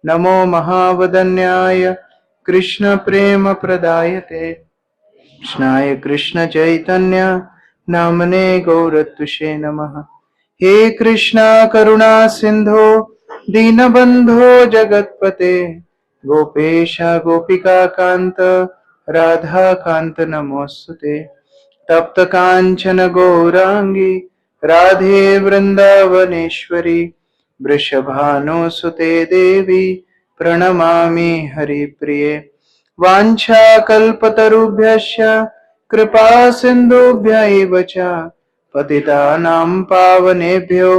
नमो महावदन्याय कृष्ण प्रेम प्रदायते कृष्णाय कृष्ण चैतन्य नामने गौरत्विषे नमः। हे कृष्णा करुणा सिंधो दीनबंधो जगत्पते गोपेश गोपिका कांत राधा कांत नमोस्तुते। तप्त कांचन गौरांगी राधे वृंदावनेश्वरी वृषभानुसुते देवी प्रणमामि हरिप्रिये। वाञ्छाकल्पतरुभ्यश्च कृपा सिन्धुभ्य एव च पतितानां पावनेभ्यो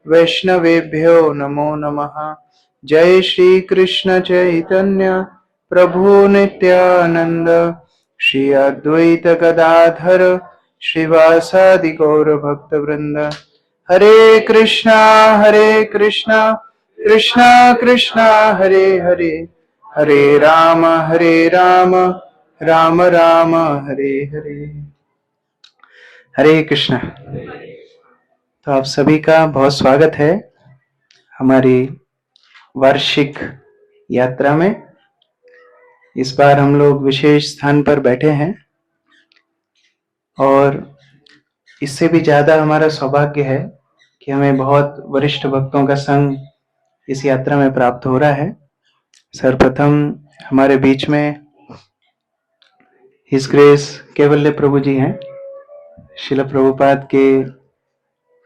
वैष्णवेभ्यो नमो नमः। जय श्री कृष्ण चैतन्य प्रभु नित्यानंद श्री अद्वैत गदाधर श्रीवासादि गौर भक्त वृंद। हरे कृष्णा कृष्णा कृष्णा हरे हरे हरे राम राम राम हरे हरे। हरे कृष्णा। तो आप सभी का बहुत स्वागत है हमारी वार्षिक यात्रा में। इस बार हम लोग विशेष स्थान पर बैठे हैं और इससे भी ज्यादा हमारा सौभाग्य है कि हमें बहुत वरिष्ठ भक्तों का संग इस यात्रा में प्राप्त हो रहा है। सर्वप्रथम हमारे बीच में हिज ग्रेस केवल्य प्रभु जी हैं, श्रील प्रभुपाद के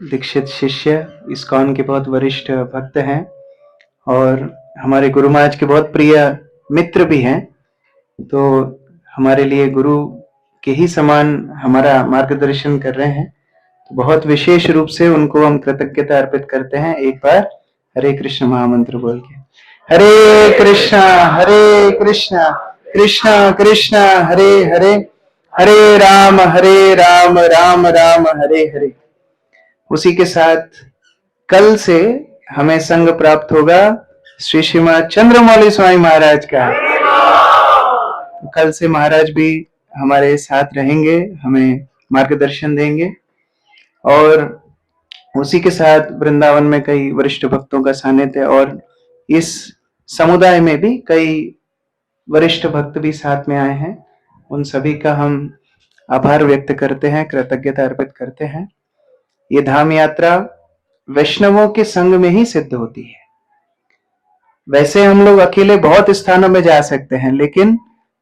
दीक्षित शिष्य, इस्कॉन के बहुत वरिष्ठ भक्त हैं और हमारे गुरु महाराज के बहुत प्रिय मित्र भी हैं। तो हमारे लिए गुरु के ही समान हमारा मार्गदर्शन कर रहे हैं। तो बहुत विशेष रूप से उनको हम कृतज्ञता अर्पित करते हैं। एक बार हरे कृष्ण महामंत्र बोल के। हरे कृष्णा कृष्णा कृष्णा हरे हरे हरे राम राम राम हरे हरे। उसी के साथ कल से हमें संग प्राप्त होगा श्री श्रीमद चंद्रमौली स्वामी महाराज का। कल से महाराज भी हमारे साथ रहेंगे, हमें मार्गदर्शन देंगे और उसी के साथ वृंदावन में कई वरिष्ठ भक्तों का सानिध्य और इस समुदाय में भी कई वरिष्ठ भक्त भी साथ में आए हैं। उन सभी का हम आभार व्यक्त करते हैं, कृतज्ञता अर्पित करते हैं। ये धाम यात्रा वैष्णवों के संग में ही सिद्ध होती है। वैसे हम लोग अकेले बहुत स्थानों में जा सकते हैं, लेकिन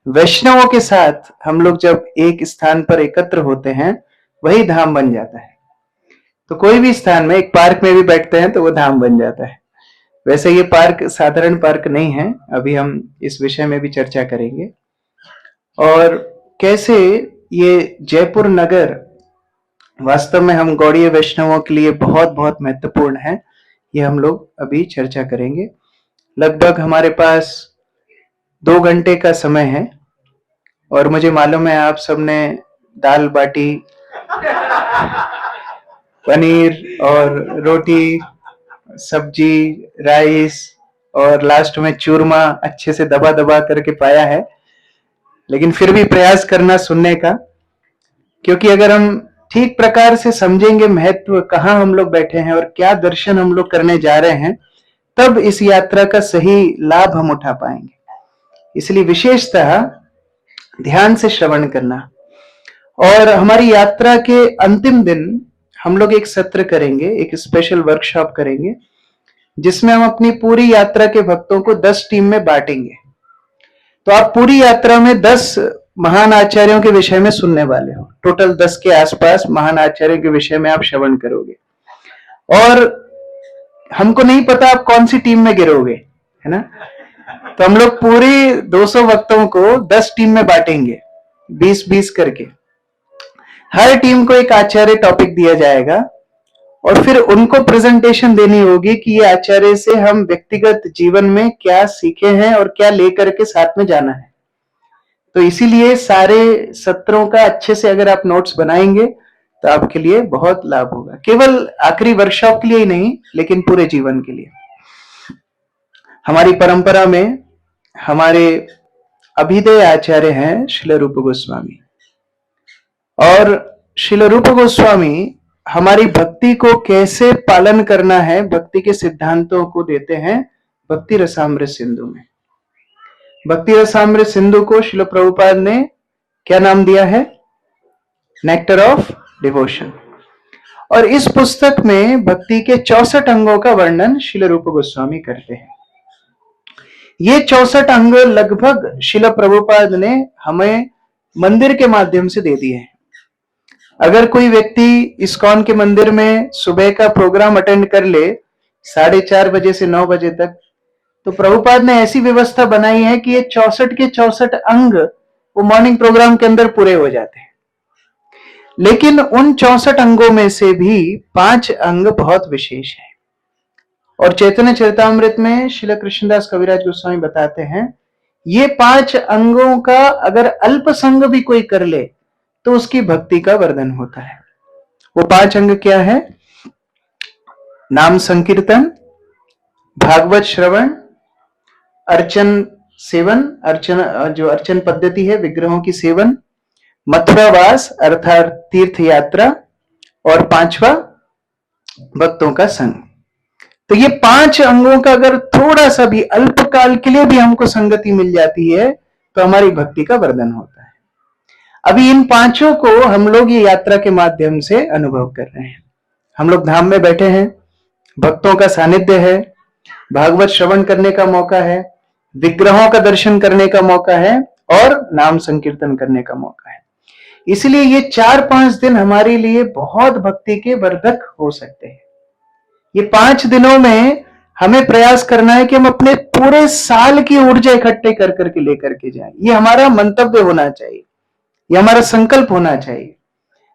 वैष्णवों के साथ हम लोग जब एक स्थान पर एकत्र होते हैं वही धाम बन जाता है। तो कोई भी स्थान में, एक पार्क में भी बैठते हैं तो वो धाम बन जाता है। वैसे ये पार्क साधारण पार्क नहीं है, अभी हम इस विषय में भी चर्चा करेंगे और कैसे ये जयपुर नगर वास्तव में हम गौड़ीय वैष्णवों के लिए बहुत बहुत महत्वपूर्ण है। ये हम लोग अभी चर्चा करेंगे। लगभग हमारे पास 2 घंटे का समय है और मुझे मालूम है आप सबने दाल बाटी पनीर और रोटी सब्जी राइस और लास्ट में चूरमा अच्छे से दबा दबा करके पाया है, लेकिन फिर भी प्रयास करना सुनने का, क्योंकि अगर हम ठीक प्रकार से समझेंगे महत्व, कहाँ हम लोग बैठे हैं और क्या दर्शन हम लोग करने जा रहे हैं, तब इस यात्रा का सही लाभ हम उठा पाएंगे। इसलिए विशेषतः ध्यान से श्रवण करना। और हमारी यात्रा के अंतिम दिन हम लोग एक सत्र करेंगे, एक स्पेशल वर्कशॉप करेंगे जिसमें हम अपनी पूरी यात्रा के भक्तों को 10 टीम में बांटेंगे। तो आप पूरी यात्रा में 10 महान आचार्यों के विषय में सुनने वाले हो। टोटल 10 के आसपास महान आचार्यों के विषय में आप श्रवण करोगे और हमको नहीं पता आप कौन सी टीम में गिरोगे, है ना। तो हम लोग पूरी 200 भक्तों को 10 टीम में बांटेंगे, 20-20 करके। हर टीम को एक आचार्य टॉपिक दिया जाएगा और फिर उनको प्रेजेंटेशन देनी होगी कि ये आचार्य से हम व्यक्तिगत जीवन में क्या सीखे हैं और क्या लेकर के साथ में जाना है। तो इसीलिए सारे सत्रों का अच्छे से अगर आप नोट्स बनाएंगे तो आपके लिए बहुत लाभ होगा, केवल आखिरी वर्कशॉप के लिए ही नहीं, लेकिन पूरे जीवन के लिए। हमारी परंपरा में हमारे अभिदय आचार्य हैं श्रील रूप गोस्वामी, और श्रील रूप गोस्वामी हमारी भक्ति को कैसे पालन करना है, भक्ति के सिद्धांतों को देते हैं भक्ति रसामृत सिंधु में। भक्ति रसामृत सिंधु को श्रील प्रभुपाद ने क्या नाम दिया है? Nectar of devotion. और इस पुस्तक में भक्ति के 64 अंगों का वर्णन श्रील रूप गोस्वामी करते हैं। ये 64 अंग लगभग श्रील प्रभुपाद ने हमें मंदिर के माध्यम से दे दिए हैं। अगर कोई व्यक्ति इस्कॉन के मंदिर में सुबह का प्रोग्राम अटेंड कर ले 4:30 बजे से 9 बजे तक, तो प्रभुपाद ने ऐसी व्यवस्था बनाई है कि ये 64 के 64 अंग वो मॉर्निंग प्रोग्राम के अंदर पूरे हो जाते हैं। लेकिन उन 64 अंगों में से भी 5 अंग बहुत विशेष हैं। और चैतन्य चरितामृत में श्रील कृष्णदास कविराज गोस्वामी बताते हैं, ये 5 अंगों का अगर अल्प संग भी कोई कर ले तो उसकी भक्ति का वर्धन होता है। वो 5 अंग क्या है? नाम संकीर्तन, भागवत श्रवण, अर्चन सेवन, अर्चन पद्धति है विग्रहों की सेवन, मथुरावास अर्थात तीर्थ यात्रा, और 5वां भक्तों का संग। तो ये 5 अंगों का अगर थोड़ा सा भी अल्पकाल के लिए भी हमको संगति मिल जाती है तो हमारी भक्ति का वर्धन होता है। अभी इन 5 को हम लोग ये यात्रा के माध्यम से अनुभव कर रहे हैं। हम लोग धाम में बैठे हैं, भक्तों का सानिध्य है, भागवत श्रवण करने का मौका है, विग्रहों का दर्शन करने का मौका है और नाम संकीर्तन करने का मौका है। इसलिए ये 4-5 दिन हमारे लिए बहुत भक्ति के वर्धक हो सकते हैं। ये 5 दिनों में हमें प्रयास करना है कि हम अपने पूरे साल की ऊर्जा इकट्ठे कर करके लेकर के जाएं। ये हमारा मंतव्य होना चाहिए, ये हमारा संकल्प होना चाहिए।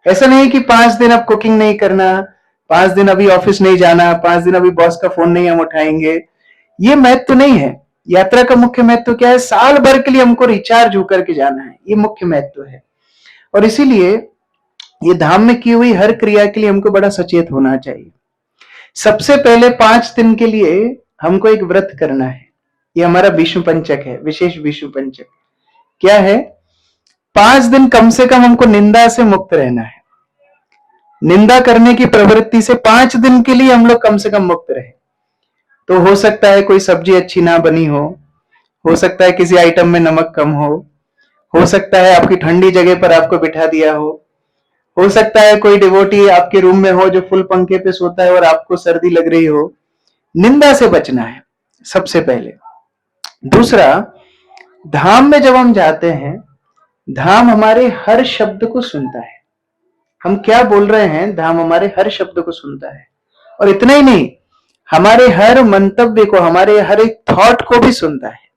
ऐसा नहीं कि 5 दिन अब कुकिंग नहीं करना, 5 दिन अभी ऑफिस नहीं जाना, 5 दिन अभी बॉस का फोन नहीं हम उठाएंगे। ये महत्व नहीं है। यात्रा का मुख्य महत्व क्या है? साल भर के लिए हमको रिचार्ज होकर के जाना है, ये मुख्य महत्व है। और इसीलिए ये धाम में की हुई हर क्रिया के लिए हमको बड़ा सचेत होना चाहिए। सबसे पहले 5 दिन के लिए हमको एक व्रत करना है। ये हमारा विष्णु पंचक है, विशेष विष्णु पंचक। क्या है? 5 दिन कम से कम हमको निंदा से मुक्त रहना है। निंदा करने की प्रवृत्ति से 5 दिन के लिए हम लोग कम से कम मुक्त रहे। तो हो सकता है कोई सब्जी अच्छी ना बनी हो सकता है किसी आइटम में नमक कम हो सकता है आपकी ठंडी जगह पर आपको बिठा दिया हो सकता है कोई डिवोटी आपके रूम में हो जो फुल पंखे पे सोता है और आपको सर्दी लग रही हो। निंदा से बचना है सबसे पहले। दूसरा, धाम में जब हम जाते हैं, धाम हमारे हर शब्द को सुनता है। हम क्या बोल रहे हैं, धाम हमारे हर शब्द को सुनता है। और इतना ही नहीं, हमारे हर मंतव्य को, हमारे हर एक थॉट को भी सुनता है।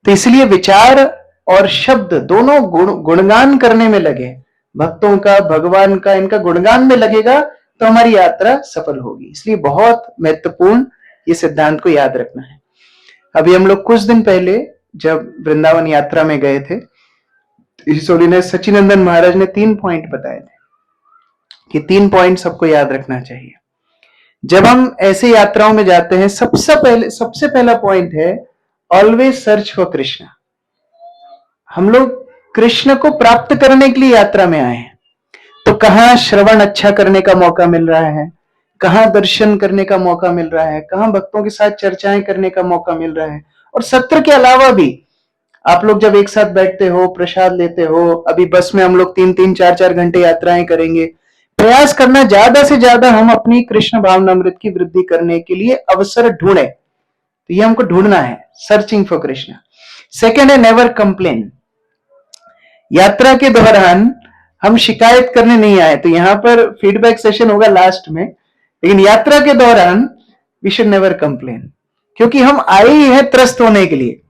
तो इसलिए विचार और शब्द दोनों गुणगान करने में लगे, भक्तों का, भगवान का, इनका गुणगान में लगेगा तो हमारी यात्रा सफल होगी। इसलिए बहुत महत्वपूर्ण ये सिद्धांत को याद रखना है। अभी हम लोग कुछ दिन पहले जब वृंदावन यात्रा में गए थे, सच्चिनंदन महाराज ने 3 पॉइंट बताए थे कि 3 पॉइंट सबको याद रखना चाहिए जब हम ऐसे यात्राओं में जाते हैं। सबसे पहला पॉइंट है ऑलवेज सर्च फॉर कृष्णा। हम लोग कृष्ण को प्राप्त करने के लिए यात्रा में आए हैं। तो कहां श्रवण अच्छा करने का मौका मिल रहा है, कहां दर्शन करने का मौका मिल रहा है, कहां भक्तों के साथ चर्चाएं करने का मौका मिल रहा है। और सत्र के अलावा भी आप लोग जब एक साथ बैठते हो, प्रसाद लेते हो, अभी बस में हम लोग 3-3, 4-4 घंटे यात्राएं करेंगे। प्रयास करना ज्यादा से ज्यादा हम अपनी कृष्ण भावनामृत की वृद्धि करने के लिए अवसर ढूंढे। तो ये हमको ढूंढना है, सर्चिंग फॉर कृष्ण। सेकेंड है नेवर कंप्लेन। यात्रा के दौरान हम शिकायत करने नहीं आए। तो यहां पर फीडबैक सेशन होगा लास्ट में, लेकिन यात्रा के दौरान वी शुड नेवर कंप्लेन, क्योंकि हम आए ही हैं त्रस्त होने के लिए,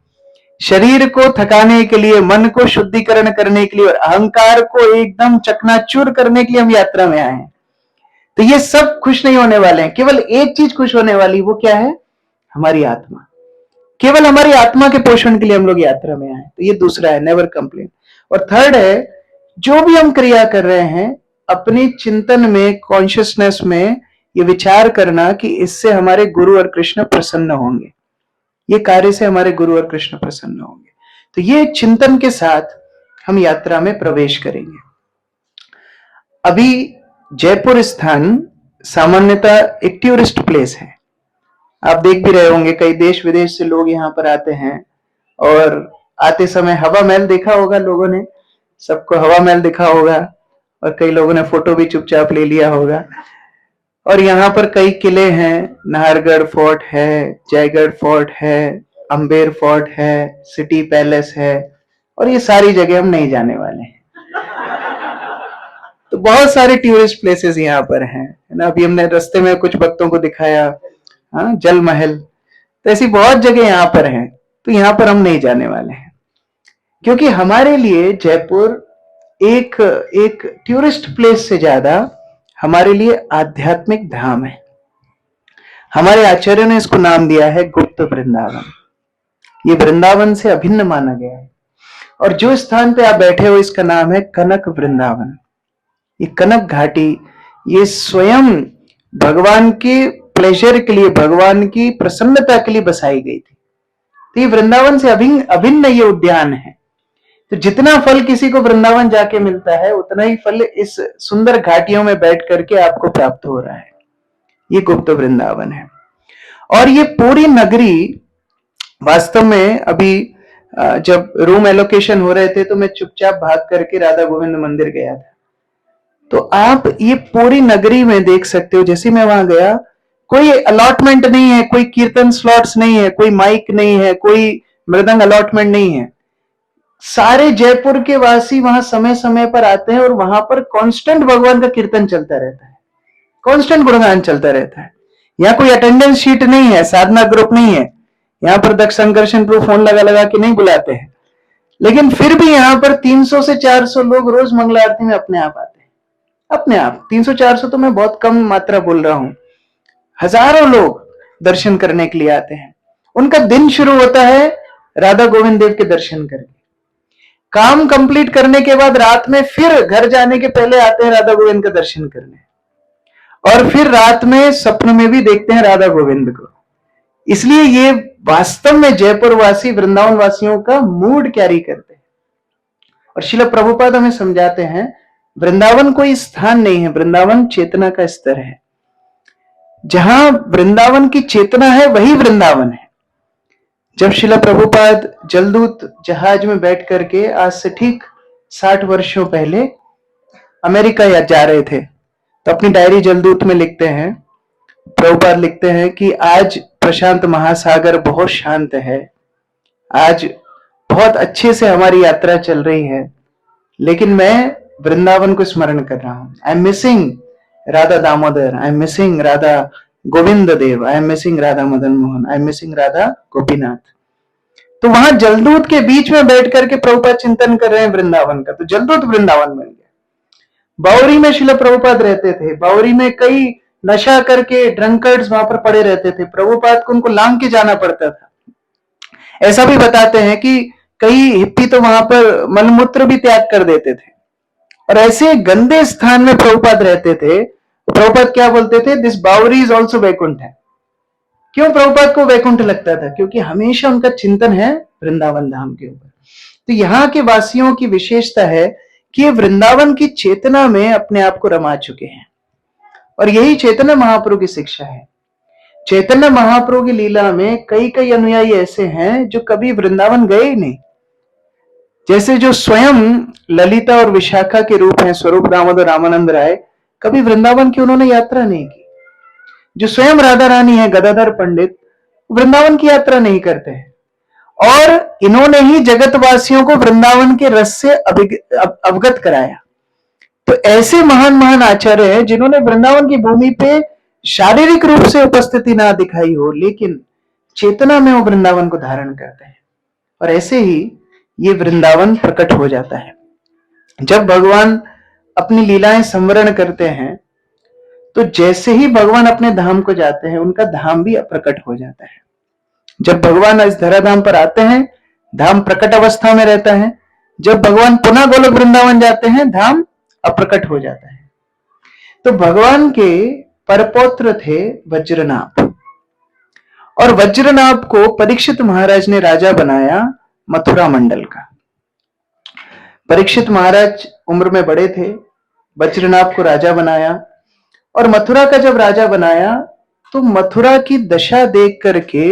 शरीर को थकाने के लिए, मन को शुद्धिकरण करने के लिए और अहंकार को एकदम चकनाचूर करने के लिए हम यात्रा में आए हैं। तो ये सब खुश नहीं होने वाले हैं। केवल एक चीज खुश होने वाली, वो क्या है? हमारी आत्मा। केवल हमारी आत्मा के पोषण के लिए हम लोग यात्रा में आए। तो ये दूसरा है, नेवर कंप्लेन। और थर्ड है, जो भी हम क्रिया कर रहे हैं, अपनी चिंतन में, कॉन्शियसनेस में ये विचार करना कि इससे हमारे गुरु और कृष्ण प्रसन्न होंगे, ये कार्य से हमारे गुरु और कृष्ण प्रसन्न होंगे। तो ये चिंतन के साथ हम यात्रा में प्रवेश करेंगे। अभी जयपुर स्थान सामान्यतः एक टूरिस्ट प्लेस है। आप देख भी रहे होंगे कई देश विदेश से लोग यहाँ पर आते हैं, और आते समय हवा महल देखा होगा लोगों ने, सबको हवा महल दिखा होगा, और कई लोगों ने फोटो भी चुपचाप ले लिया होगा। और यहाँ पर कई किले हैं, नाहरगढ़ फोर्ट है, जयगढ़ फोर्ट है, अम्बेर फोर्ट है, सिटी पैलेस है, और ये सारी जगह हम नहीं जाने वाले हैं। तो बहुत सारे टूरिस्ट प्लेसेस यहाँ पर हैं, है ना। अभी हमने रास्ते में कुछ भक्तों को दिखाया, हाँ, जल महल, तो ऐसी बहुत जगह यहाँ पर हैं। तो यहाँ पर हम नहीं जाने वाले हैं, क्योंकि हमारे लिए जयपुर एक एक टूरिस्ट प्लेस से ज्यादा हमारे लिए आध्यात्मिक धाम है। हमारे आचार्य ने इसको नाम दिया है गुप्त वृंदावन। ये वृंदावन से अभिन्न माना गया है। और जो स्थान पे आप बैठे हो इसका नाम है कनक वृंदावन। ये कनक घाटी, ये स्वयं भगवान के प्लेजर के लिए, भगवान की प्रसन्नता के लिए बसाई गई थी। तो ये वृंदावन से अभिन्न ये उद्यान है। तो जितना फल किसी को वृंदावन जाके मिलता है, उतना ही फल इस सुंदर घाटियों में बैठ करके आपको प्राप्त हो रहा है। ये गुप्त वृंदावन है। और ये पूरी नगरी वास्तव में, अभी जब रूम एलोकेशन हो रहे थे तो मैं चुपचाप भाग करके राधा गोविंद मंदिर गया था। तो आप ये पूरी नगरी में देख सकते हो, जैसे मैं वहां गया, कोई अलॉटमेंट नहीं है, कोई कीर्तन स्लॉट्स नहीं है, कोई माइक नहीं है, कोई मृदंग अलॉटमेंट नहीं है। सारे जयपुर के वासी वहां समय समय पर आते हैं और वहां पर कांस्टेंट भगवान का कीर्तन चलता रहता है, कांस्टेंट गुणगान चलता रहता है। यहाँ कोई अटेंडेंस शीट नहीं है, साधना ग्रुप नहीं है, यहाँ पर दक्ष संकर्षण पर फोन लगा लगा के नहीं बुलाते हैं। लेकिन फिर भी यहाँ पर 300 से 400 लोग रोज मंगला आरती में अपने आप आते हैं, अपने आप। 300-400 तो मैं बहुत कम मात्रा बोल रहा हूं, हजारों लोग दर्शन करने के लिए आते हैं। उनका दिन शुरू होता है राधा गोविंद देव के दर्शन करके। काम कंप्लीट करने के बाद रात में फिर घर जाने के पहले आते हैं राधा गोविंद का दर्शन करने, और फिर रात में स्वप्न में भी देखते हैं राधा गोविंद को। इसलिए ये वास्तव में जयपुर वासी, वृंदावन वासियों का मूड कैरी करते हैं। और श्रील प्रभुपाद हमें समझाते हैं, वृंदावन कोई स्थान नहीं है, वृंदावन चेतना का स्तर है। जहां वृंदावन की चेतना है वही वृंदावन है। जब श्रील प्रभुपाद जलदूत जहाज में बैठ करके आज से ठीक 60 वर्षों पहले अमेरिका जा रहे थे, तो अपनी डायरी जलदूत में लिखते हैं, प्रभुपाद लिखते हैं कि आज प्रशांत महासागर बहुत शांत है, आज बहुत अच्छे से हमारी यात्रा चल रही है, लेकिन मैं वृंदावन को स्मरण कर रहा हूं। I am missing Radha Damodar, I am missing Radha Govind Dev, I am missing Radha Madan Mohan, I am missing Radha Gopinath. तो वहां जलदूत के बीच में बैठ करके प्रभुपाद चिंतन कर रहे हैं वृंदावन का, तो जलदूत वृंदावन बन गया। बावरी में श्रील प्रभुपाद रहते थे, बावरी में कई नशा करके ड्रंकर्ड्स वहां पर पड़े रहते थे, प्रभुपाद को उनको लांग के जाना पड़ता था। ऐसा भी बताते हैं कि कई हिप्पी तो वहां पर मलमूत्र भी त्याग कर देते थे, और ऐसे गंदे स्थान में प्रभुपाद रहते थे। प्रभुपाद क्या बोलते थे, this Bowery is also Vaikuntha है। क्यों प्रभुपाद को वैकुंठ लगता था? क्योंकि हमेशा उनका चिंतन है वृंदावन धाम के ऊपर। तो यहाँ के वासियों की विशेषता है कि ये वृंदावन की चेतना में अपने आप को रमा चुके हैं, और यही चैतन्य महाप्रभु की शिक्षा है। चैतन्य महाप्रभु की लीला में कई कई अनुयायी ऐसे हैं जो कभी वृंदावन गए ही नहीं। जैसे जो स्वयं ललिता और विशाखा के रूप हैं, स्वरूप दामोदर रामानंद राय, कभी वृंदावन की उन्होंने यात्रा नहीं की। जो स्वयं राधा रानी है, गदाधर पंडित, वृंदावन की यात्रा नहीं करते हैं, और इन्होंने ही जगतवासियों को वृंदावन के रस से अवगत कराया। तो ऐसे महान महान आचार्य हैं जिन्होंने वृंदावन की भूमि पे शारीरिक रूप से उपस्थिति ना दिखाई हो, लेकिन चेतना में वो वृंदावन को धारण करते हैं, और ऐसे ही ये वृंदावन प्रकट हो जाता है। जब भगवान अपनी लीलाएं संवरण करते हैं, तो जैसे ही भगवान अपने धाम को जाते हैं, उनका धाम भी प्रकट हो जाता है। जब भगवान इस धराधाम पर आते हैं, धाम प्रकट अवस्था में रहता है। जब भगवान पुनः गोलोक वृंदावन जाते हैं, धाम अप्रकट हो जाता है। तो भगवान के परपौत्र थे वज्रनाभ, और वज्रनाभ को परीक्षित महाराज ने राजा बनाया मथुरा मंडल का। परीक्षित महाराज उम्र में बड़े थे, वज्रनाभ को राजा बनाया, और मथुरा का जब राजा बनाया तो मथुरा की दशा देख करके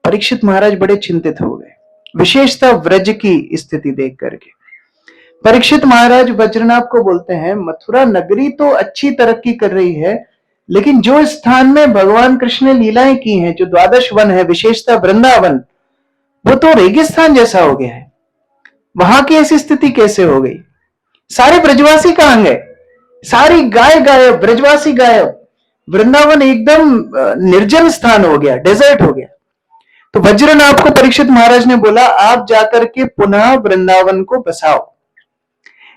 परीक्षित महाराज बड़े चिंतित हो गए, विशेषतः व्रज की स्थिति देख करके। परीक्षित महाराज वज्रनाभ को बोलते हैं, मथुरा नगरी तो अच्छी तरक्की कर रही है, लेकिन जो स्थान में भगवान कृष्ण ने लीलाएं की हैं, जो द्वादश वन है, विशेषतः वृंदावन, वो तो रेगिस्तान जैसा हो गया है। वहां की ऐसी स्थिति कैसे हो गई? सारे ब्रजवासी कहां गए? सारी गाय गायब, ब्रजवासी गायब, वृंदावन एकदम निर्जन स्थान हो गया, डेजर्ट हो गया। तो वज्रनाभ को परीक्षित महाराज ने बोला, आप जाकर के पुनः वृंदावन को बसाओ।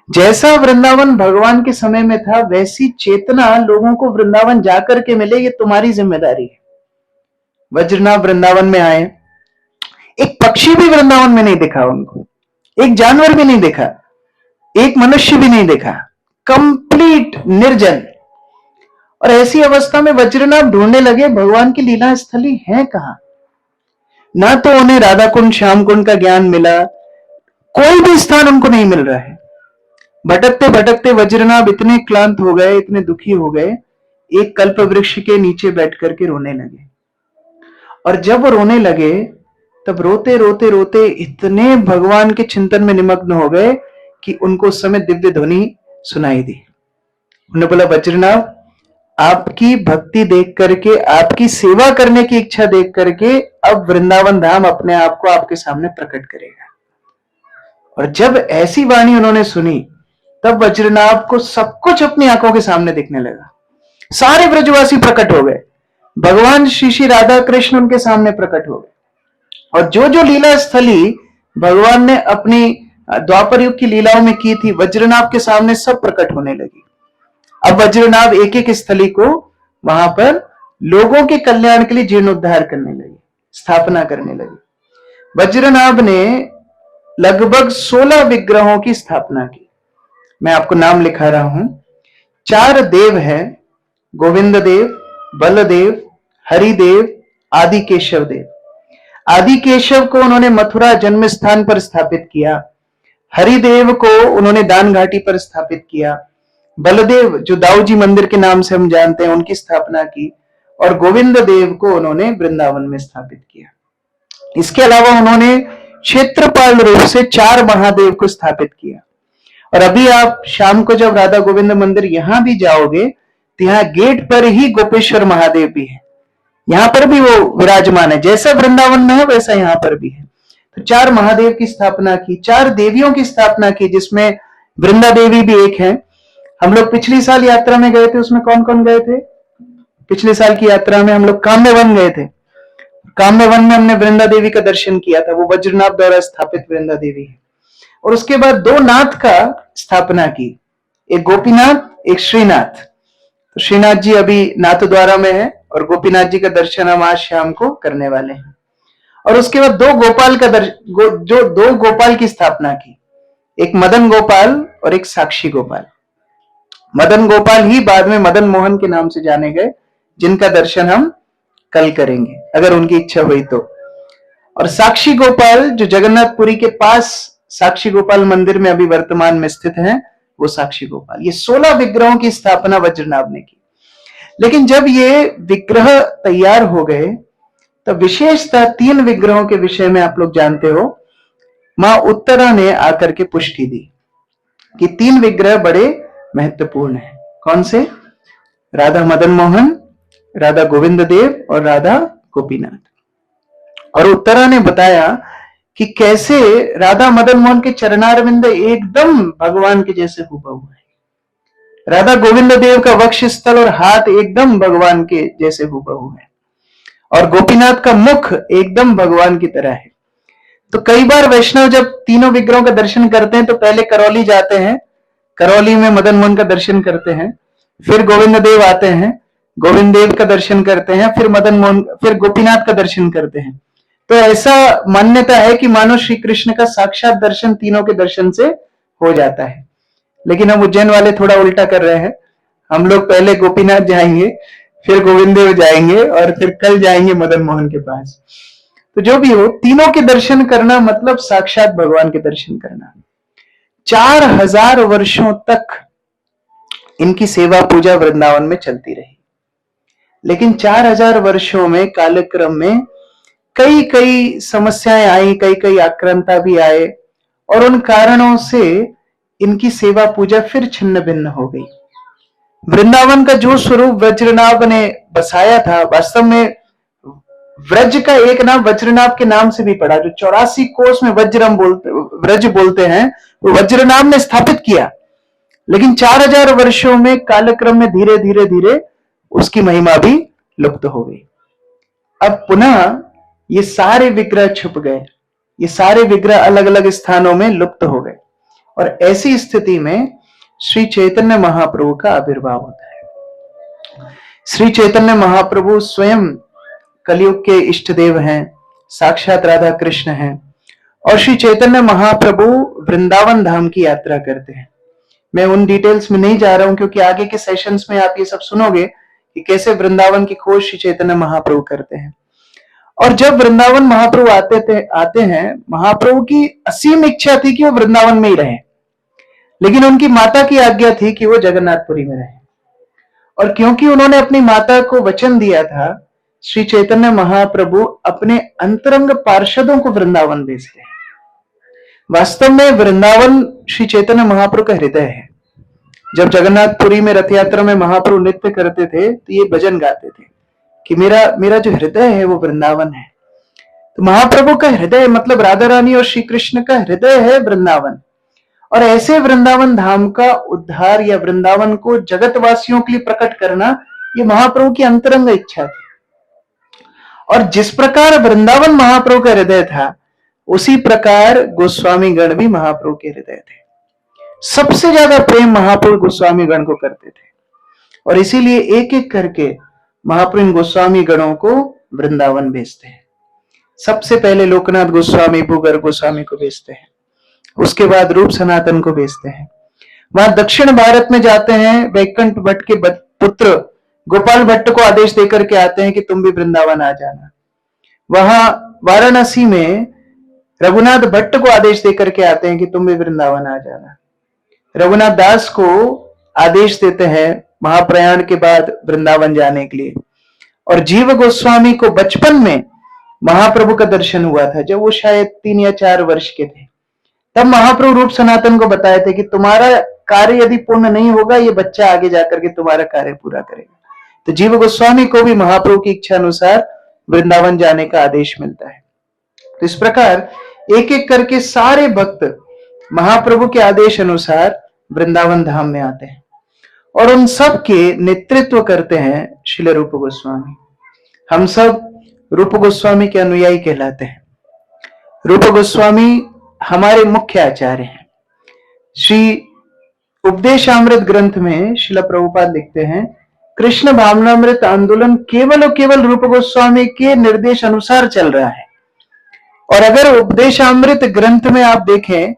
जैसा वृंदावन भगवान के समय में था, वैसी चेतना लोगों को वृंदावन जाकर के मिले, ये तुम्हारी जिम्मेदारी है। वज्रनाभ वृंदावन में आए, एक पक्षी भी वृंदावन में नहीं दिखा उनको, एक जानवर भी नहीं दिखा, एक मनुष्य भी नहीं दिखा, कंप्लीट निर्जन। और ऐसी अवस्था में वज्रनाभ ढूंढने लगे भगवान की लीला स्थली है कहां। ना तो उन्हें राधा कुंड श्याम कुंड का ज्ञान मिला, कोई भी स्थान उनको नहीं मिल रहा है। भटकते भटकते वज्रनाभ इतने क्लांत हो गए, इतने दुखी हो गए, एक कल्प वृक्ष के नीचे बैठ करके रोने लगे। और जब वो रोने लगे, तब रोते रोते रोते इतने भगवान के चिंतन में निमग्न हो गए कि उनको उस समय दिव्य ध्वनि सुनाई दी। उन्होंने बोला, वज्रनाभ, आपकी भक्ति देख करके, आपकी सेवा करने की इच्छा देख करके अब वृंदावन धाम अपने आप को आपके सामने प्रकट करेगा। और जब ऐसी वाणी उन्होंने सुनी, तब वज्रनाभ को सब कुछ अपनी आंखों के सामने दिखने लगा। सारे ब्रजवासी प्रकट हो गए, भगवान श्री श्री राधा कृष्ण उनके सामने प्रकट हो गए। और जो जो लीला स्थली भगवान ने अपनी द्वापर युग की लीलाओं में की थी, वज्रनाभ के सामने सब प्रकट होने लगी। अब वज्रनाभ एक एक स्थली को वहां पर लोगों के कल्याण के लिए जीर्णोद्धार करने लगे, स्थापना करने लगे। वज्रनाभ ने लगभग 16 विग्रहों की स्थापना की। मैं आपको नाम लिखा रहा हूं। 4 देव हैं, गोविंद देव, बलदेव, हरिदेव, आदि केशव देव। आदि केशव को उन्होंने मथुरा जन्म स्थान पर स्थापित किया, हरिदेव को उन्होंने दान घाटी पर स्थापित किया, बलदेव जो दाऊजी मंदिर के नाम से हम जानते हैं उनकी स्थापना की, और गोविंद देव को उन्होंने वृंदावन में स्थापित किया। इसके अलावा उन्होंने क्षेत्रपाल रूप से 4 महादेव को स्थापित किया। और अभी आप शाम को जब राधा गोविंद मंदिर यहां भी जाओगे, तो यहाँ गेट पर ही गोपेश्वर महादेव भी है, यहां पर भी वो विराजमान है। जैसा वृंदावन में है वैसा यहाँ पर भी है। तो 4 महादेव की स्थापना की, 4 देवियों की स्थापना की, जिसमें वृंदा देवी भी एक है। हम लोग पिछली साल यात्रा में गए थे, उसमें कौन कौन गए थे? पिछले साल की यात्रा में हम लोग काम्य वन गए थे। काम्य वन में हमने वृंदा देवी का दर्शन किया था, वो वज्रनाभ द्वारा स्थापित वृंदा देवी है। और उसके बाद 2 नाथ का स्थापना की, एक गोपीनाथ, एक श्रीनाथ। तो श्रीनाथ जी अभी नाथ द्वारा में है, और गोपीनाथ जी का दर्शन हम आज शाम को करने वाले हैं। और उसके बाद 2 गोपाल का जो 2 गोपाल की स्थापना की, एक मदन गोपाल और एक साक्षी गोपाल। मदन गोपाल ही बाद में मदन मोहन के नाम से जाने गए, जिनका दर्शन हम कल करेंगे अगर उनकी इच्छा हुई तो। और साक्षी गोपाल जो जगन्नाथपुरी के पास साक्षी गोपाल मंदिर में अभी वर्तमान में स्थित हैं, वो साक्षी गोपाल। ये 16 विग्रहों की स्थापना वज्रनाभ ने की। लेकिन जब ये विग्रह तैयार हो गए, तब विशेषतः 3 विग्रहों के विषय में आप लोग जानते हो, मां उत्तरा ने आकर के पुष्टि दी कि 3 विग्रह बड़े महत्वपूर्ण हैं। कौन से? राधा मदन मोहन, राधा गोविंद देव और राधा गोपीनाथ। और उत्तरा ने बताया कि कैसे राधा मदन मोहन के चरणारविंद एकदम भगवान के जैसे हुबहू है, राधा गोविंद देव का वक्ष स्थल और हाथ एकदम भगवान के जैसे हुबहू है, और गोपीनाथ का मुख एकदम भगवान की तरह है। तो कई बार वैष्णव जब तीनों विग्रहों का दर्शन करते हैं तो पहले करौली जाते हैं, करौली में मदन मोहन का दर्शन करते हैं, फिर गोविंद देव आते हैं, गोविंद देव का दर्शन करते हैं, फिर मदन मोहन, फिर गोपीनाथ का दर्शन करते हैं। तो ऐसा मान्यता है कि मानो श्री कृष्ण का साक्षात दर्शन तीनों के दर्शन से हो जाता है। लेकिन हम उज्जैन वाले थोड़ा उल्टा कर रहे हैं, हम लोग पहले गोपीनाथ जाएंगे, फिर गोविंद देव जाएंगे, और फिर कल जाएंगे मदन मोहन के पास। तो जो भी हो, तीनों के दर्शन करना मतलब साक्षात भगवान के दर्शन करना। 4000 वर्षों तक इनकी सेवा पूजा वृंदावन में चलती रही। लेकिन 4000 वर्षों में कालक्रम में कई कई समस्याएं आई, कई कई आक्रांता भी आए, और उन कारणों से इनकी सेवा पूजा फिर छिन्न भिन्न हो गई। वृंदावन का जो स्वरूप वज्रनाभ ने बसाया था, वास्तव में व्रज का एक नाम वज्रनाभ के नाम से भी पड़ा, जो 84 कोस में व्रज बोलते हैं, वो वज्रनाभ ने स्थापित किया। लेकिन 4000 वर्षों में कालक्रम में धीरे धीरे धीरे उसकी महिमा भी लुप्त हो गई। अब पुनः ये सारे विग्रह छुप गए, ये सारे विग्रह अलग अलग स्थानों में लुप्त हो गए, और ऐसी स्थिति में श्री चैतन्य महाप्रभु का आविर्भाव होता है। श्री चैतन्य महाप्रभु स्वयं कलयुग के इष्ट देव हैं, साक्षात राधा कृष्ण हैं, और श्री चैतन्य महाप्रभु वृंदावन धाम की यात्रा करते हैं। मैं उन डिटेल्स में नहीं जा रहा हूं, क्योंकि आगे के सेशंस में आप ये सब सुनोगे कि कैसे वृंदावन की खोज श्री चैतन्य महाप्रभु करते हैं। और जब वृंदावन महाप्रभु आते हैं, महाप्रभु की असीम इच्छा थी कि वो वृंदावन में ही रहे, लेकिन उनकी माता की आज्ञा थी कि वो जगन्नाथपुरी में रहे। और क्योंकि उन्होंने अपनी माता को वचन दिया था, श्री चैतन्य महाप्रभु अपने अंतरंग पार्षदों को वृंदावन भेजते हैं। वास्तव में वृंदावन श्री चैतन्य महाप्रभु का हृदय है। जब जगन्नाथपुरी में रथ यात्रा में महाप्रभु नृत्य करते थे तो ये भजन गाते थे कि मेरा जो हृदय है वो वृंदावन है। तो महाप्रभु का हृदय मतलब राधा रानी और श्री कृष्ण का हृदय है वृंदावन। और ऐसे वृंदावन धाम का उद्धार या वृंदावन को जगतवासियों के लिए प्रकट करना, ये महाप्रभु की अंतरंग इच्छा थी। और जिस प्रकार वृंदावन महाप्रभु का हृदय था, उसी प्रकार गोस्वामी गण भी महाप्रभु के हृदय थे। सबसे ज्यादा प्रेम महाप्रभु गोस्वामी गण को करते थे, और इसीलिए एक एक करके महाप्रभु इन गोस्वामी गणों को वृंदावन भेजते हैं। सबसे पहले लोकनाथ गोस्वामी भूगर गोस्वामी को भेजते हैं, उसके बाद रूप सनातन को भेजते हैं। वहां दक्षिण भारत में जाते हैं, वैकुंठ भट्ट के पुत्र गोपाल भट्ट को आदेश देकर के आते हैं कि तुम भी वृंदावन आ जाना। वहां वाराणसी में रघुनाथ भट्ट को आदेश देकर के आते हैं कि तुम भी वृंदावन आ जाना। रघुनाथ दास को आदेश देते हैं महाप्रयाण के बाद वृंदावन जाने के लिए। और जीव गोस्वामी को बचपन में महाप्रभु का दर्शन हुआ था, जब वो शायद 3 या 4 वर्ष के थे। तब महाप्रभु रूप सनातन को बताए थे कि तुम्हारा कार्य यदि पूर्ण नहीं होगा, ये बच्चा आगे जाकर के तुम्हारा कार्य पूरा करेगा। तो जीव गोस्वामी को भी महाप्रभु की इच्छा अनुसार वृंदावन जाने का आदेश मिलता है। तो इस प्रकार एक एक करके सारे भक्त महाप्रभु के आदेश अनुसार वृंदावन धाम में आते हैं, और उन सब के नेतृत्व करते हैं श्रील रूप गोस्वामी। हम सब रूप गोस्वामी के अनुयायी कहलाते हैं। रूप गोस्वामी हमारे मुख्य आचार्य हैं। श्री उपदेशामृत ग्रंथ में श्रील प्रभुपाद लिखते हैं, कृष्ण भावनामृत आंदोलन केवल और केवल रूप गोस्वामी के निर्देश अनुसार चल रहा है। और अगर उपदेशामृत ग्रंथ में आप देखें,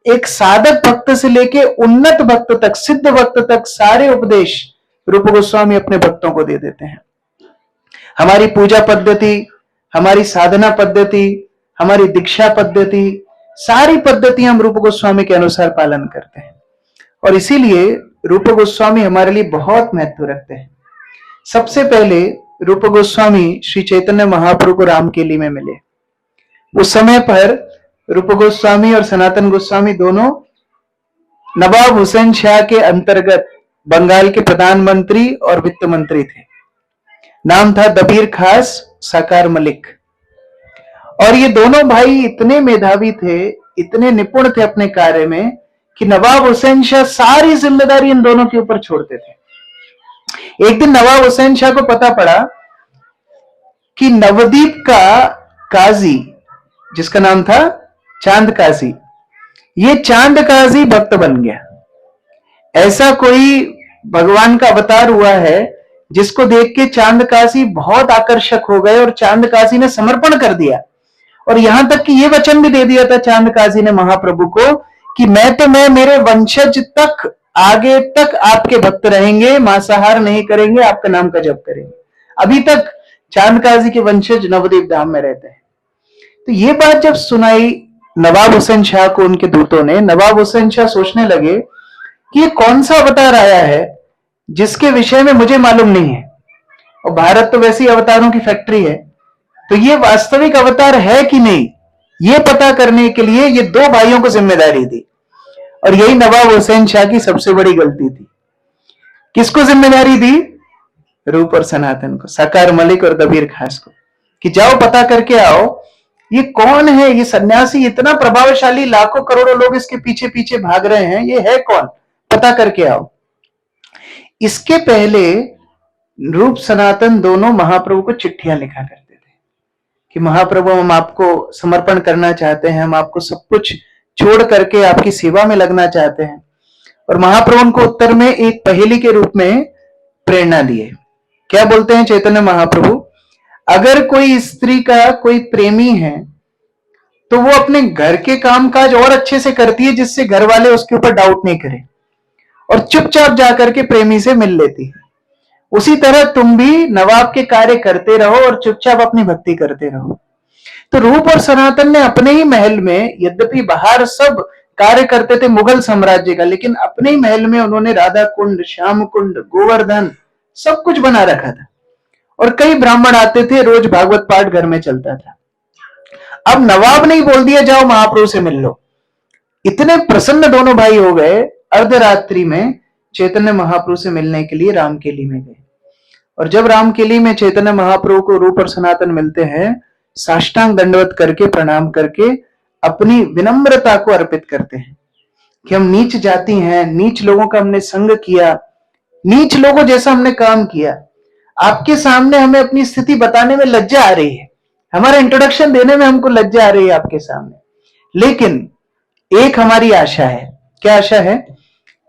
एक साधक भक्त से लेके उन्नत भक्त तक, सिद्ध भक्त तक सारे उपदेश रूप गोस्वामी अपने भक्तों को दे देते हैं। हमारी पूजा पद्धति, हमारी साधना पद्धति, हमारी दीक्षा पद्धति, सारी पद्धति हम रूप गोस्वामी के अनुसार पालन करते हैं। और इसीलिए रूप गोस्वामी हमारे लिए बहुत महत्व रखते हैं। सबसे पहले रूप गोस्वामी श्री चैतन्य महाप्रभु को रामकेली में मिले। उस समय पर रूप गोस्वामी और सनातन गोस्वामी दोनों नवाब हुसैन शाह के अंतर्गत बंगाल के प्रधानमंत्री और वित्त मंत्री थे। नाम था दबीर खास साकार मलिक। और ये दोनों भाई इतने मेधावी थे, इतने निपुण थे अपने कार्य में, कि नवाब हुसैन शाह सारी जिम्मेदारी इन दोनों के ऊपर छोड़ते थे। एक दिन नवाब हुसैन शाह को पता पड़ा कि नवदीप का काजी, जिसका नाम था चांद काजी, ये चांद काजी भक्त बन गया। ऐसा कोई भगवान का अवतार हुआ है जिसको देख के चांद काजी बहुत आकर्षक हो गए, और चांद काजी ने समर्पण कर दिया। और यहां तक कि ये वचन भी दे दिया था चांद काजी ने महाप्रभु को कि मैं मेरे वंशज तक, आगे तक आपके भक्त रहेंगे, मांसाहार नहीं करेंगे, आपका नाम का जप करेंगे। अभी तक चांद काजी के वंशज नवदीप धाम में रहते हैं। तो ये बात जब सुनाई नवाब हुसैन शाह को उनके दूतों ने, नवाब हुसैन शाह सोचने लगे कि ये कौन सा अवतार आया है जिसके विषय में मुझे मालूम नहीं है। और भारत तो वैसे ही अवतारों की फैक्ट्री है। तो ये वास्तविक अवतार है कि नहीं, ये पता करने के लिए ये दो भाइयों को जिम्मेदारी दी। और यही नवाब हुसैन शाह की सबसे बड़ी गलती थी। किसको जिम्मेदारी दी? रूप और सनातन को, साकार मलिक और दबीर खास को, कि जाओ पता करके आओ ये कौन है, ये सन्यासी इतना प्रभावशाली, लाखों करोड़ों लोग इसके पीछे पीछे भाग रहे हैं, ये है कौन, पता करके आओ। इसके पहले रूप सनातन दोनों महाप्रभु को चिट्ठियां लिखा करते थे कि महाप्रभु हम आपको समर्पण करना चाहते हैं, हम आपको सब कुछ छोड़ करके आपकी सेवा में लगना चाहते हैं। और महाप्रभु उनको उत्तर में एक पहेली के रूप में प्रेरणा दिए। क्या बोलते हैं चैतन्य महाप्रभु? अगर कोई स्त्री का कोई प्रेमी है तो वो अपने घर के कामकाज और अच्छे से करती है, जिससे घर वाले उसके ऊपर डाउट नहीं करें, और चुपचाप जाकर के प्रेमी से मिल लेती है। उसी तरह तुम भी नवाब के कार्य करते रहो और चुपचाप अपनी भक्ति करते रहो। तो रूप और सनातन ने अपने ही महल में, यद्यपि बाहर सब कार्य करते थे मुगल साम्राज्य का, लेकिन अपने ही महल में उन्होंने राधा कुंड, श्याम कुंड, गोवर्धन सब कुछ बना रखा था। और कई ब्राह्मण आते थे, रोज भागवत पाठ घर में चलता था। अब नवाब ने ही बोल दिया जाओ महाप्रभु से मिल लो। इतने प्रसन्न दोनों भाई हो गए, अर्धरात्रि में चैतन्य महाप्रभु से मिलने के लिए रामकेली में गए। और जब रामकेली में चैतन्य महाप्रभु को रूप और सनातन मिलते हैं, साष्टांग दंडवत करके, प्रणाम करके अपनी विनम्रता को अर्पित करते हैं कि हम नीच जाति हैं, नीच लोगों का हमने संग किया, नीच लोगों जैसा हमने काम किया। आपके सामने हमें अपनी स्थिति बताने में लज्जा आ रही है, हमारा इंट्रोडक्शन देने में हमको लज्जा आ रही है आपके सामने। लेकिन एक हमारी आशा है। क्या आशा है?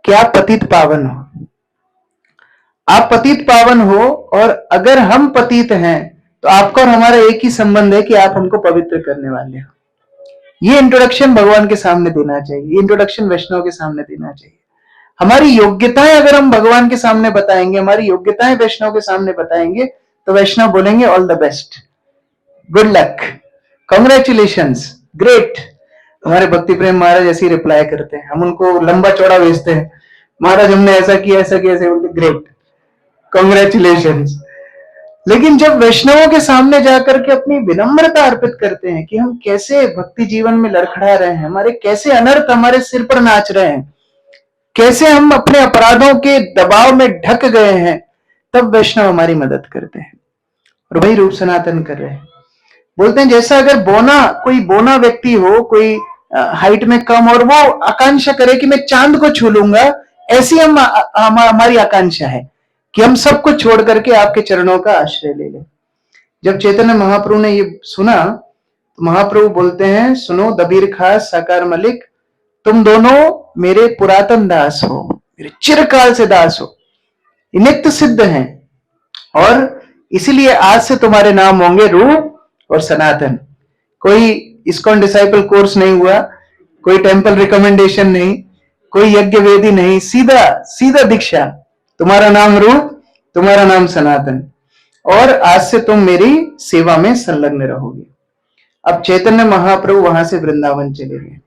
कि आप पतित पावन हो, आप पतित पावन हो, और अगर हम पतित हैं तो आपका और हमारा एक ही संबंध है कि आप हमको पवित्र करने वाले हो। ये इंट्रोडक्शन भगवान के सामने देना चाहिए, ये इंट्रोडक्शन वैष्णव के सामने देना चाहिए। हमारी योग्यताएं अगर हम भगवान के सामने बताएंगे, हमारी योग्यताएं वैष्णव के सामने बताएंगे, तो वैष्णव बोलेंगे all the best, good luck, congratulations, great. हमारे भक्ति प्रेम महाराज ऐसी रिप्लाई करते हैं, हम उनको लंबा चौड़ा भेजते हैं, महाराज हमने ऐसा किया, ऐसा किया, ऐसे बोलते, ग्रेट, कॉन्ग्रेचुलेशंस। लेकिन जब वैष्णवों के सामने जाकर के अपनी विनम्रता अर्पित करते हैं कि हम कैसे भक्ति जीवन में लड़खड़ा रहे हैं, हमारे कैसे अनर्थ हमारे सिर पर नाच रहे हैं, कैसे हम अपने अपराधों के दबाव में ढक गए हैं, तब वैष्णव हमारी मदद करते हैं। और वही रूप सनातन कर रहे हैं। बोलते हैं जैसा अगर कोई बोना व्यक्ति हो, कोई हाइट में कम, और वो आकांक्षा करे कि मैं चांद को छू लूंगा, ऐसी हमारी आकांक्षा है कि हम सब कुछ छोड़ करके आपके चरणों का आश्रय ले लें। जब चैतन्य महाप्रभु ने ये सुना तो महाप्रभु बोलते हैं, सुनो दबीर खास, साकार मलिक, तुम दोनों मेरे पुरातन दास हो, मेरे चिरकाल से दास हो, नित्य सिद्ध हैं, और इसीलिए आज से तुम्हारे नाम होंगे रूप और सनातन। कोई इस्कॉन डिसाइपल कोर्स नहीं हुआ, कोई टेंपल रिकमेंडेशन नहीं, कोई यज्ञ वेदी नहीं, सीधा सीधा दीक्षा, तुम्हारा नाम रूप, तुम्हारा नाम सनातन, और आज से तुम मेरी सेवा में संलग्न रहोगे। अब चैतन्य महाप्रभु वहां से वृंदावन चले गए।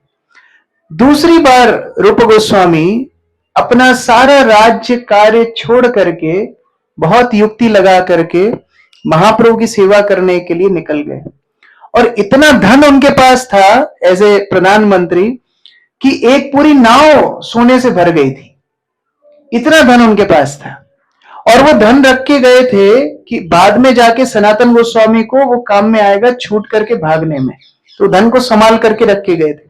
दूसरी बार रूप गोस्वामी अपना सारा राज्य कार्य छोड़ करके, बहुत युक्ति लगा करके महाप्रभु की सेवा करने के लिए निकल गए। और इतना धन उनके पास था एज ए प्रधानमंत्री कि एक पूरी नाव सोने से भर गई थी, इतना धन उनके पास था। और वो धन रख के गए थे कि बाद में जाके सनातन गोस्वामी को वो काम में आएगा, छूट करके भागने में, तो धन को संभाल करके रख के गए थे।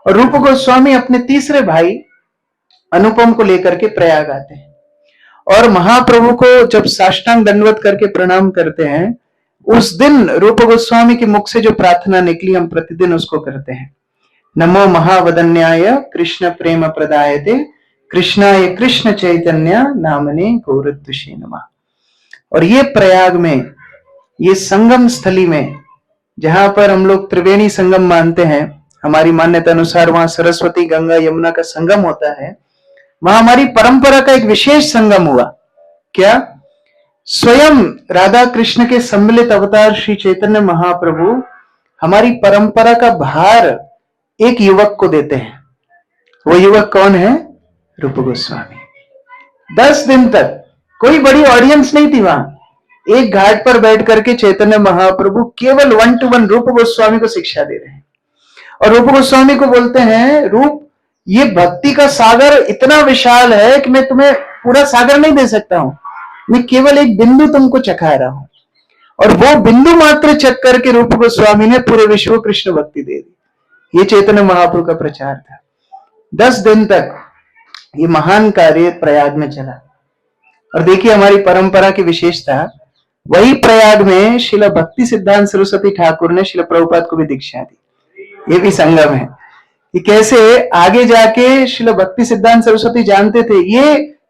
और रूप गोस्वामी अपने तीसरे भाई अनुपम को लेकर के प्रयाग आते हैं, और महाप्रभु को जब साष्टांग दंडवत करके प्रणाम करते हैं, उस दिन रूप गोस्वामी के मुख से जो प्रार्थना निकली, हम प्रतिदिन उसको करते हैं, नमो महावदन्याय कृष्ण प्रेम प्रदायते कृष्णाय कृष्ण चैतन्य नामने गौरद्विषे नमः। और ये प्रयाग में, ये संगम स्थली में, जहां पर हम लोग त्रिवेणी संगम मानते हैं, हमारी मान्यता अनुसार वहां सरस्वती गंगा यमुना का संगम होता है, वहां हमारी परंपरा का एक विशेष संगम हुआ। क्या? स्वयं राधा कृष्ण के सम्मिलित अवतार श्री चैतन्य महाप्रभु हमारी परंपरा का भार एक युवक को देते हैं। वो युवक कौन है? रूप गोस्वामी। 10 दिन तक कोई बड़ी ऑडियंस नहीं थी वहां, एक घाट पर बैठ करके चैतन्य महाप्रभु केवल 1-to-1 रूप गोस्वामी को शिक्षा दे रहे हैं। और रूप गोस्वामी को बोलते हैं, रूप ये भक्ति का सागर इतना विशाल है कि मैं तुम्हें पूरा सागर नहीं दे सकता हूं, मैं केवल एक बिंदु तुमको चखा रहा हूं। और वो बिंदु मात्र चख करके रूप गोस्वामी ने पूरे विश्व को कृष्ण भक्ति दे दी। ये चैतन्य महाप्रभु का प्रचार था। 10 दिन तक ये महान कार्य प्रयाग में चला। और देखिए हमारी परंपरा की विशेषता, वही प्रयाग में श्रील भक्ति सिद्धांत सरस्वती ठाकुर ने श्रील प्रभुपाद को भी दीक्षा दी। ये भी संगम है कि कैसे आगे जाके श्रील भक्ति सिद्धांत सरस्वती जानते थे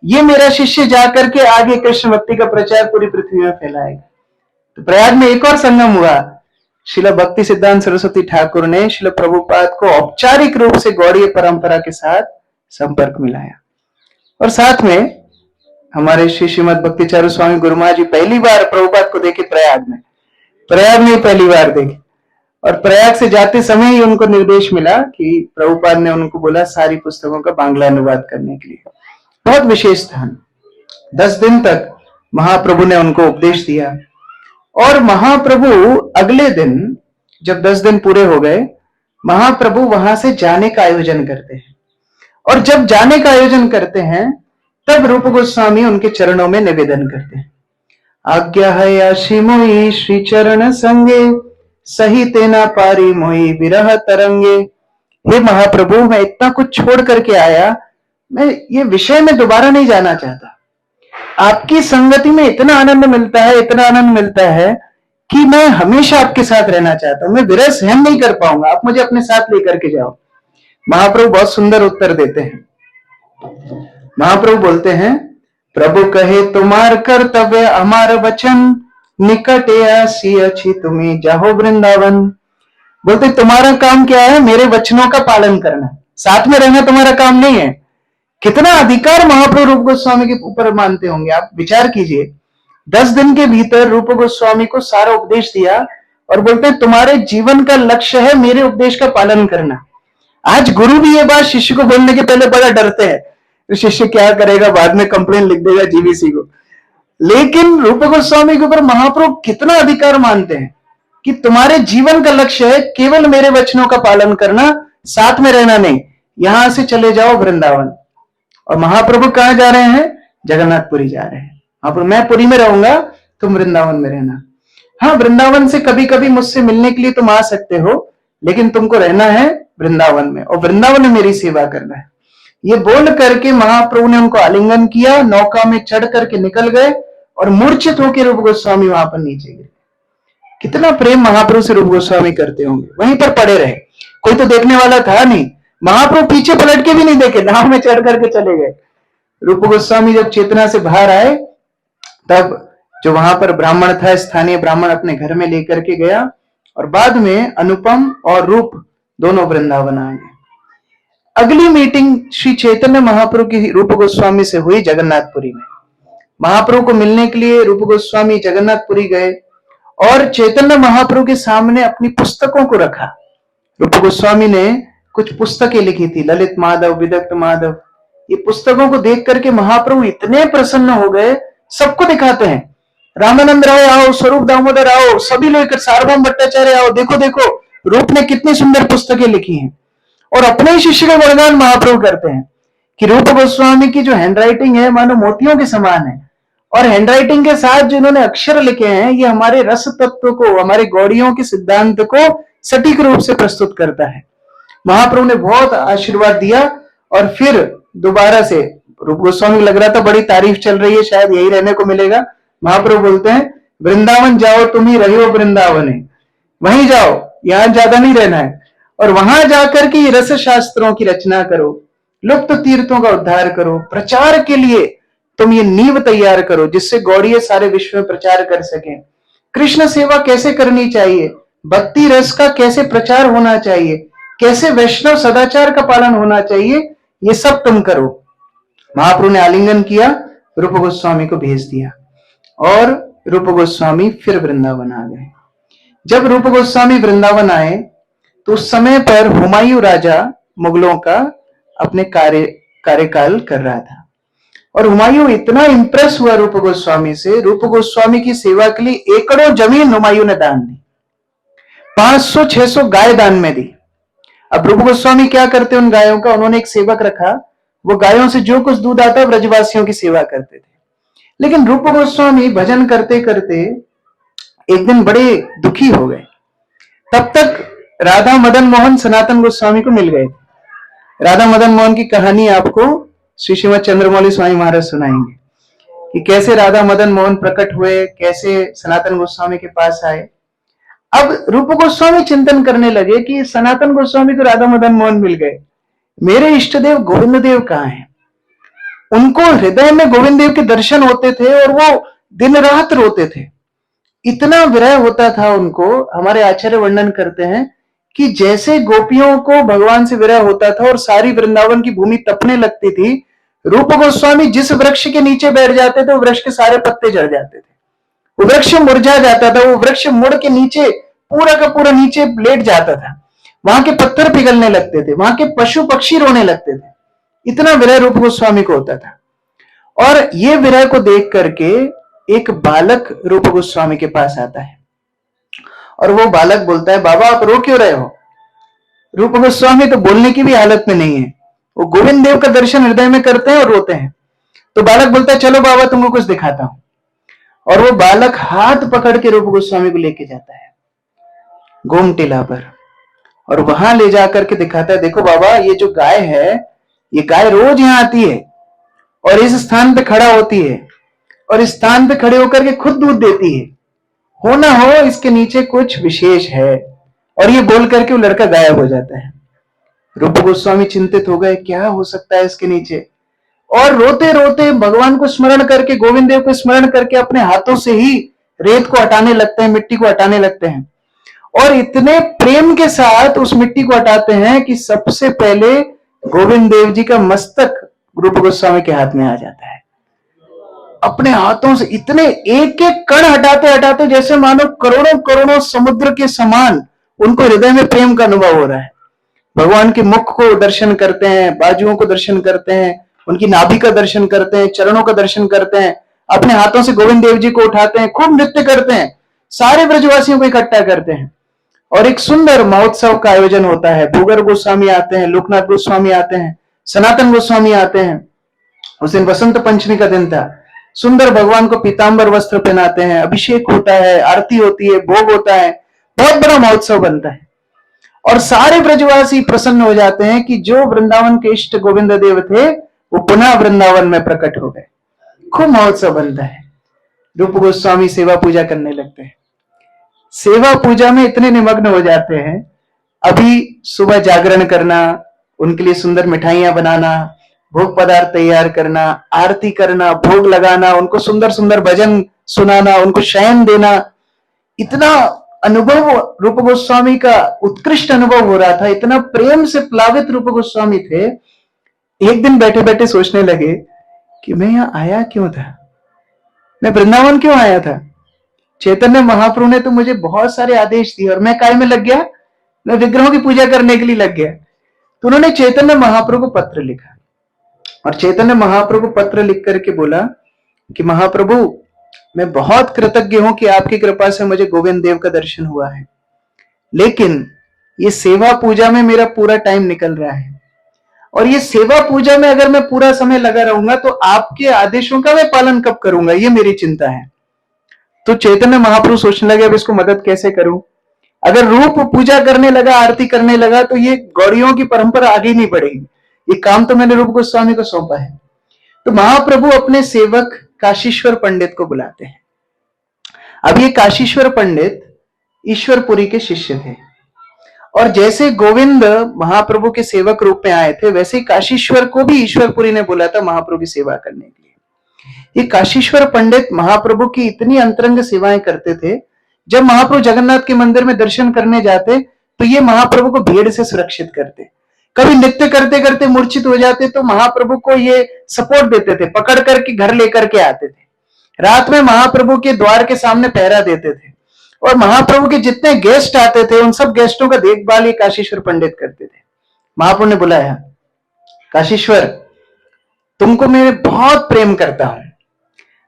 ये मेरा शिष्य जाकर के आगे कृष्ण भक्ति का प्रचार पूरी पृथ्वी में फैलाएगा। तो प्रयाग में एक और संगम हुआ। श्रील भक्ति सिद्धांत सरस्वती ठाकुर ने श्रील प्रभुपाद को औपचारिक रूप से गौड़ीय परंपरा के साथ संपर्क मिलाया। और साथ में हमारे श्री श्रीमद भक्तिचार्य स्वामी गुरु महाराज जी पहली बार प्रभुपाद को देखे प्रयाग में पहली बार देखे। और प्रयाग से जाते समय ही उनको निर्देश मिला कि प्रभुपाद ने उनको बोला सारी पुस्तकों का बांग्ला अनुवाद करने के लिए। बहुत विशेष स्थान। 10 दिन तक महाप्रभु ने उनको उपदेश दिया। और महाप्रभु अगले दिन जब 10 दिन पूरे हो गए, महाप्रभु वहां से जाने का आयोजन करते हैं। और जब जाने का आयोजन करते हैं तब रूप गोस्वामी उनके चरणों में निवेदन करते हैं, आज्ञा है आशी मोई श्री चरण संगे, सही तेना पारी मोई विरह तरंगे। हे महाप्रभु, मैं इतना कुछ छोड़ करके आया, मैं ये विषय में दोबारा नहीं जाना चाहता। आपकी संगति में इतना आनंद मिलता है कि मैं हमेशा आपके साथ रहना चाहता हूं। मैं विरह सहन नहीं कर पाऊंगा, आप मुझे अपने साथ लेकर के जाओ। महाप्रभु बहुत सुंदर उत्तर देते हैं। महाप्रभु बोलते हैं, प्रभु कहे तुम्हार कर्तव्य हमार वचन, निकट आसी अच्छी तुम्हें जाहो वृंदावन। बोलते तुम्हारा काम क्या है? मेरे वचनों का पालन करना, साथ में रहना तुम्हारा काम नहीं है। कितना अधिकार महाप्रभु रूप गोस्वामी के ऊपर मानते होंगे आप, विचार कीजिए। 10 दिन के भीतर रूप गोस्वामी को सारा उपदेश दिया और बोलते हैं तुम्हारे जीवन का लक्ष्य है मेरे उपदेश का पालन करना। आज गुरु भी ये बात शिष्य को बोलने के पहले बड़ा डरते हैं, तो शिष्य क्या करेगा, बाद में कंप्लेन लिख देगा जीवीसी को। लेकिन रूप गोस्वामी के ऊपर महाप्रभु कितना अधिकार मानते हैं कि तुम्हारे जीवन का लक्ष्य है केवल मेरे वचनों का पालन करना, साथ में रहना नहीं। यहां से चले जाओ वृंदावन। और महाप्रभु कहां जा रहे हैं? जगन्नाथपुरी जा रहे हैं। महाप्रभु मैं पुरी में रहूंगा, तुम वृंदावन में रहना। हाँ, वृंदावन से कभी कभी मुझसे मिलने के लिए तुम आ सकते हो, लेकिन तुमको रहना है वृंदावन में, और वृंदावन में मेरी सेवा करना है। ये बोल करके महाप्रभु ने उनको आलिंगन किया, नौका में चढ़ करके निकल गए और मूर्छित होकर रूप गोस्वामी वहां पर नीचे गिरे। कितना प्रेम महाप्रभु से रूप गोस्वामी करते होंगे। वहीं पर पड़े रहे, कोई तो देखने वाला था नहीं। महाप्रभु पीछे पलट के भी नहीं देखे, नाव में चढ़ करके चले गए। रूप गोस्वामी जब चेतना से बाहर आए तब जो वहां पर ब्राह्मण था, स्थानीय ब्राह्मण, अपने घर में लेकर के गया। और बाद में अनुपम और रूप दोनों वृंदावन आ गए। अगली मीटिंग श्री चैतन्य महाप्रभु की रूप गोस्वामी से हुई जगन्नाथपुरी में। महाप्रभु को मिलने के लिए रूप गोस्वामी जगन्नाथपुरी गए और चैतन्य महाप्रभु के सामने अपनी पुस्तकों को रखा। रूप गोस्वामी ने कुछ पुस्तकें लिखी थी, ललित माधव, विदग्ध माधव। ये पुस्तकों को देख करके महाप्रभु इतने प्रसन्न हो गए, सबको दिखाते हैं, रामानंद राय आओ, स्वरूप दामोदर आओ, सभी लेकर, सार्वभौम भट्टाचार्य आओ, देखो देखो रूप ने कितनी सुंदर पुस्तकें लिखी हैं। और अपने ही शिष्य का गुणगान महाप्रभु करते हैं कि रूप गोस्वामी की जो हैंडराइटिंग है मानो मोतियों के समान है। और हैंडराइटिंग के साथ जो इन्होंने अक्षर लिखे हैं, ये हमारे रस तत्व को, हमारे गौड़ियों के सिद्धांत को सटीक रूप से प्रस्तुत करता है। महाप्रभु ने बहुत आशीर्वाद दिया। और फिर दोबारा से रूप गोस्वामी लग रहा था बड़ी तारीफ चल रही है, शायद यही रहने को मिलेगा। महाप्रभु बोलते हैं, वृंदावन जाओ, तुम ही रहो वृंदावन है, वहीं जाओ, यहां ज्यादा नहीं रहना है। और वहां जाकर के ये रस शास्त्रों की रचना करो, लुप्त तीर्थों का उद्धार करो, प्रचार के लिए तुम ये नींव तैयार करो, जिससे गौड़ीय सारे विश्व में प्रचार कर सके। कृष्ण सेवा कैसे करनी चाहिए, भक्ति रस का कैसे प्रचार होना चाहिए, कैसे वैष्णव सदाचार का पालन होना चाहिए, ये सब तुम करो। महाप्रभु ने आलिंगन किया, रूप गोस्वामी को भेज दिया और रूप गोस्वामी फिर वृंदावन आ गए। जब रूप गोस्वामी वृंदावन आए तो उस समय पर हुमायूं राजा मुगलों का अपने कार्यकाल कर रहा था। और हुमायूं इतना इंप्रेस हुआ रूप गोस्वामी से, रूप गोस्वामी की सेवा के लिए एकड़ों जमीन हुमायूं ने दान दी, 500-600 गाय दान में दी। अब रूप गोस्वामी क्या करते उन गायों का, उन्होंने एक सेवक रखा, वो गायों से जो कुछ दूध आता ब्रजवासियों की सेवा करते थे। लेकिन रूप गोस्वामी भजन करते करते एक दिन बड़े दुखी हो गए। तब तक राधा मदन मोहन सनातन गोस्वामी को मिल गए। राधा मदन मोहन की कहानी आपको श्री श्रीमद चंद्रमौली स्वामी महाराज सुनाएंगे कि कैसे राधा मदन मोहन प्रकट हुए, कैसे सनातन गोस्वामी के पास आए। अब रूप गोस्वामी चिंतन करने लगे कि सनातन गोस्वामी को राधा मदन मोहन मिल गए, मेरे इष्ट देव गोविंद देव कहाँ हैं? उनको हृदय में गोविंद देव के दर्शन होते थे और वो दिन रात रोते थे, इतना विरह होता था उनको। हमारे आचार्य वर्णन करते हैं कि जैसे गोपियों को भगवान से विरह होता था और सारी वृंदावन की भूमि तपने लगती थी, रूप गोस्वामी जिस वृक्ष के नीचे बैठ जाते थे वो वृक्ष के सारे पत्ते झड़ जाते थे, वो वृक्ष मुरझा जाता था, वो वृक्ष मुड़ के नीचे पूरा का पूरा नीचे लेट जाता था, वहां के पत्थर पिघलने लगते थे, वहां के पशु पक्षी रोने लगते थे, इतना विरह रूप गोस्वामी को होता था। और ये विरह को देख करके एक बालक रूप गोस्वामी के पास आता है और वो बालक बोलता है, बाबा आप रो क्यों रहे हो? रूप गोस्वामी तो बोलने की भी हालत में नहीं है, वो गोविंद देव का दर्शन हृदय में करते हैं और रोते हैं। तो बालक बोलता है, चलो बाबा तुमको कुछ दिखाता हूं। और वो बालक हाथ पकड़ के रूप गोस्वामी को लेके जाता है गोमटिला पर, और वहां ले जाकर के दिखाता है, देखो बाबा ये जो गाय है, ये गाय रोज यहां आती है और इस स्थान पे खड़ा होती है और इस स्थान पे खड़े होकर के खुद दूध देती है, हो ना हो इसके नीचे कुछ विशेष है। और ये बोल करके वो लड़का गायब हो जाता है। रूप गोस्वामी चिंतित हो गए, क्या हो सकता है इसके नीचे, और रोते रोते भगवान को स्मरण करके, गोविंद देव को स्मरण करके अपने हाथों से ही रेत को हटाने लगते हैं, मिट्टी को हटाने लगते हैं, और इतने प्रेम के साथ उस मिट्टी को हटाते हैं कि सबसे पहले गोविंद देव जी का मस्तक रूप गोस्वामी के हाथ में आ जाता है। अपने हाथों से इतने एक एक कण हटाते हटाते जैसे मानो करोड़ों करोड़ों समुद्र के समान उनको हृदय में प्रेम का अनुभव हो रहा है। भगवान के मुख को दर्शन करते हैं, बाजुओं को दर्शन करते हैं, उनकी नाभि का दर्शन करते हैं, चरणों का दर्शन करते हैं, अपने हाथों से गोविंद देव जी को उठाते हैं, खूब नृत्य करते हैं, सारे ब्रजवासियों को इकट्ठा करते हैं और एक सुंदर महोत्सव का आयोजन होता है। भूगर गोस्वामी आते हैं, लोकनाथ गोस्वामी आते हैं, सनातन गोस्वामी आते हैं। उस दिन वसंत पंचमी का दिन था। सुंदर भगवान को पीतांबर वस्त्र पहनाते हैं, अभिषेक होता है, आरती होती है, भोग होता है, बहुत बड़ा महोत्सव बनता है और सारे ब्रजवासी प्रसन्न हो जाते हैं कि जो वृंदावन के इष्ट गोविंद देव थे वो पुनः वृंदावन में प्रकट हो गए। खूब महोत्सव बनता है। रूप गोस्वामी सेवा पूजा करने लगते हैं। सेवा पूजा में इतने निमग्न हो जाते हैं, अभी सुबह जागरण करना, उनके लिए सुंदर मिठाइयां बनाना, भोग पदार्थ तैयार करना, आरती करना, भोग लगाना, उनको सुंदर सुंदर भजन सुनाना, उनको शयन देना, इतना अनुभव रूप गोस्वामी का उत्कृष्ट अनुभव हो रहा था, इतना प्रेम से प्लावित रूप गोस्वामी थे। एक दिन बैठे बैठे सोचने लगे कि मैं यहां आया क्यों था, मैं वृंदावन क्यों आया था? चैतन्य महाप्रभु ने तो मुझे बहुत सारे आदेश दिए और मैं काय में लग गया, मैं विग्रहों की पूजा करने के लिए लग गया। तो उन्होंने चैतन्य महाप्रभु को पत्र लिखा और चैतन्य महाप्रभु को पत्र लिख करके बोला कि महाप्रभु मैं बहुत कृतज्ञ हूं कि आपकी कृपा से मुझे गोविंद देव का दर्शन हुआ है, लेकिन ये सेवा पूजा में मेरा पूरा टाइम निकल रहा है और ये सेवा पूजा में अगर मैं पूरा समय लगा रहूंगा तो आपके आदेशों का मैं पालन कब करूंगा, ये मेरी चिंता है। तो चैतन्य महाप्रभु सोचने लगे अब इसको मदद कैसे करूं। अगर रूप पूजा करने लगा, आरती करने लगा तो ये गौड़ियों की परंपरा आगे नहीं बढ़ेगी, ये काम तो मैंने रूप गोस्वामी को सौंपा है। तो महाप्रभु अपने सेवक काशीश्वर पंडित को बुलाते हैं। अब ये काशीश्वर पंडित ईश्वरपुरी के शिष्य थे और जैसे गोविंद महाप्रभु के सेवक रूप में आए थे, वैसे काशीश्वर को भी ईश्वरपुरी ने बोला था महाप्रभु की सेवा करने के लिए। ये काशीश्वर पंडित महाप्रभु की इतनी अंतरंग सेवाएं करते थे, जब महाप्रभु जगन्नाथ के मंदिर में दर्शन करने जाते तो ये महाप्रभु को भीड़ से सुरक्षित करते। कभी नृत्य करते करते मूर्छित हो जाते तो महाप्रभु को ये सपोर्ट देते थे, पकड़ करके घर लेकर के आते थे। रात में महाप्रभु के द्वार के सामने पहरा देते थे और महाप्रभु के जितने गेस्ट आते थे उन सब गेस्टों का देखभाल ये काशीश्वर पंडित करते थे। महाप्रभु ने बुलाया, काशीश्वर तुमको मैं बहुत प्रेम करता हूं।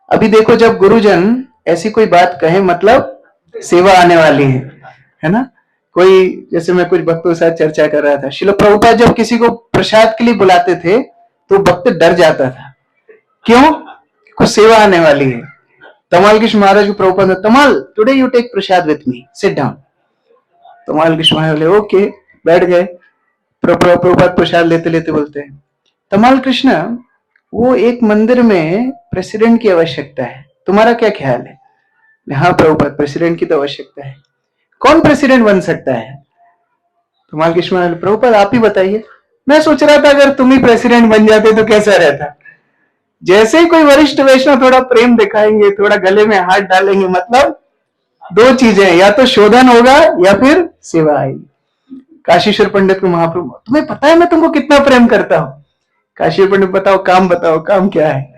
अभी देखो, जब गुरुजन ऐसी कोई बात कहे मतलब सेवा आने वाली है ना। कोई, जैसे मैं कुछ भक्तों के साथ चर्चा कर रहा था, श्रील प्रभुपाद जब किसी को प्रसाद के लिए बुलाते थे तो भक्त डर जाता था। क्यों? कुछ सेवा आने वाली है। तमाल कृष्ण महाराज को प्रभुपाद ने, Tamal today you take prasad with me, sit down. Tamal Krishna महाराज बोले ओके, बैठ गए। प्रभुपाद प्रसाद लेते लेते बोलते हैं, तमाल कृष्ण, वो एक मंदिर में प्रेसिडेंट की आवश्यकता है, तुम्हारा क्या ख्याल है? हाँ प्रभुपाद, प्रेसिडेंट की तो आवश्यकता है। कौन प्रेसिडेंट बन सकता है? तमाल कृष्ण महाराज, प्रभुपाद आप ही बताइए। मैं सोच रहा था अगर तुम ही प्रेसिडेंट बन जाते तो कैसा रहता। जैसे ही कोई वरिष्ठ वैष्णव थोड़ा प्रेम दिखाएंगे, थोड़ा गले में हाथ डालेंगे, मतलब दो चीजें, या तो शोधन होगा या फिर सेवा आएगी। काशीश्वर पंडित को महाप्रभु, तुम्हें पता है मैं तुमको कितना प्रेम करता हूं। काशीश्वर पंडित, बताओ काम क्या है?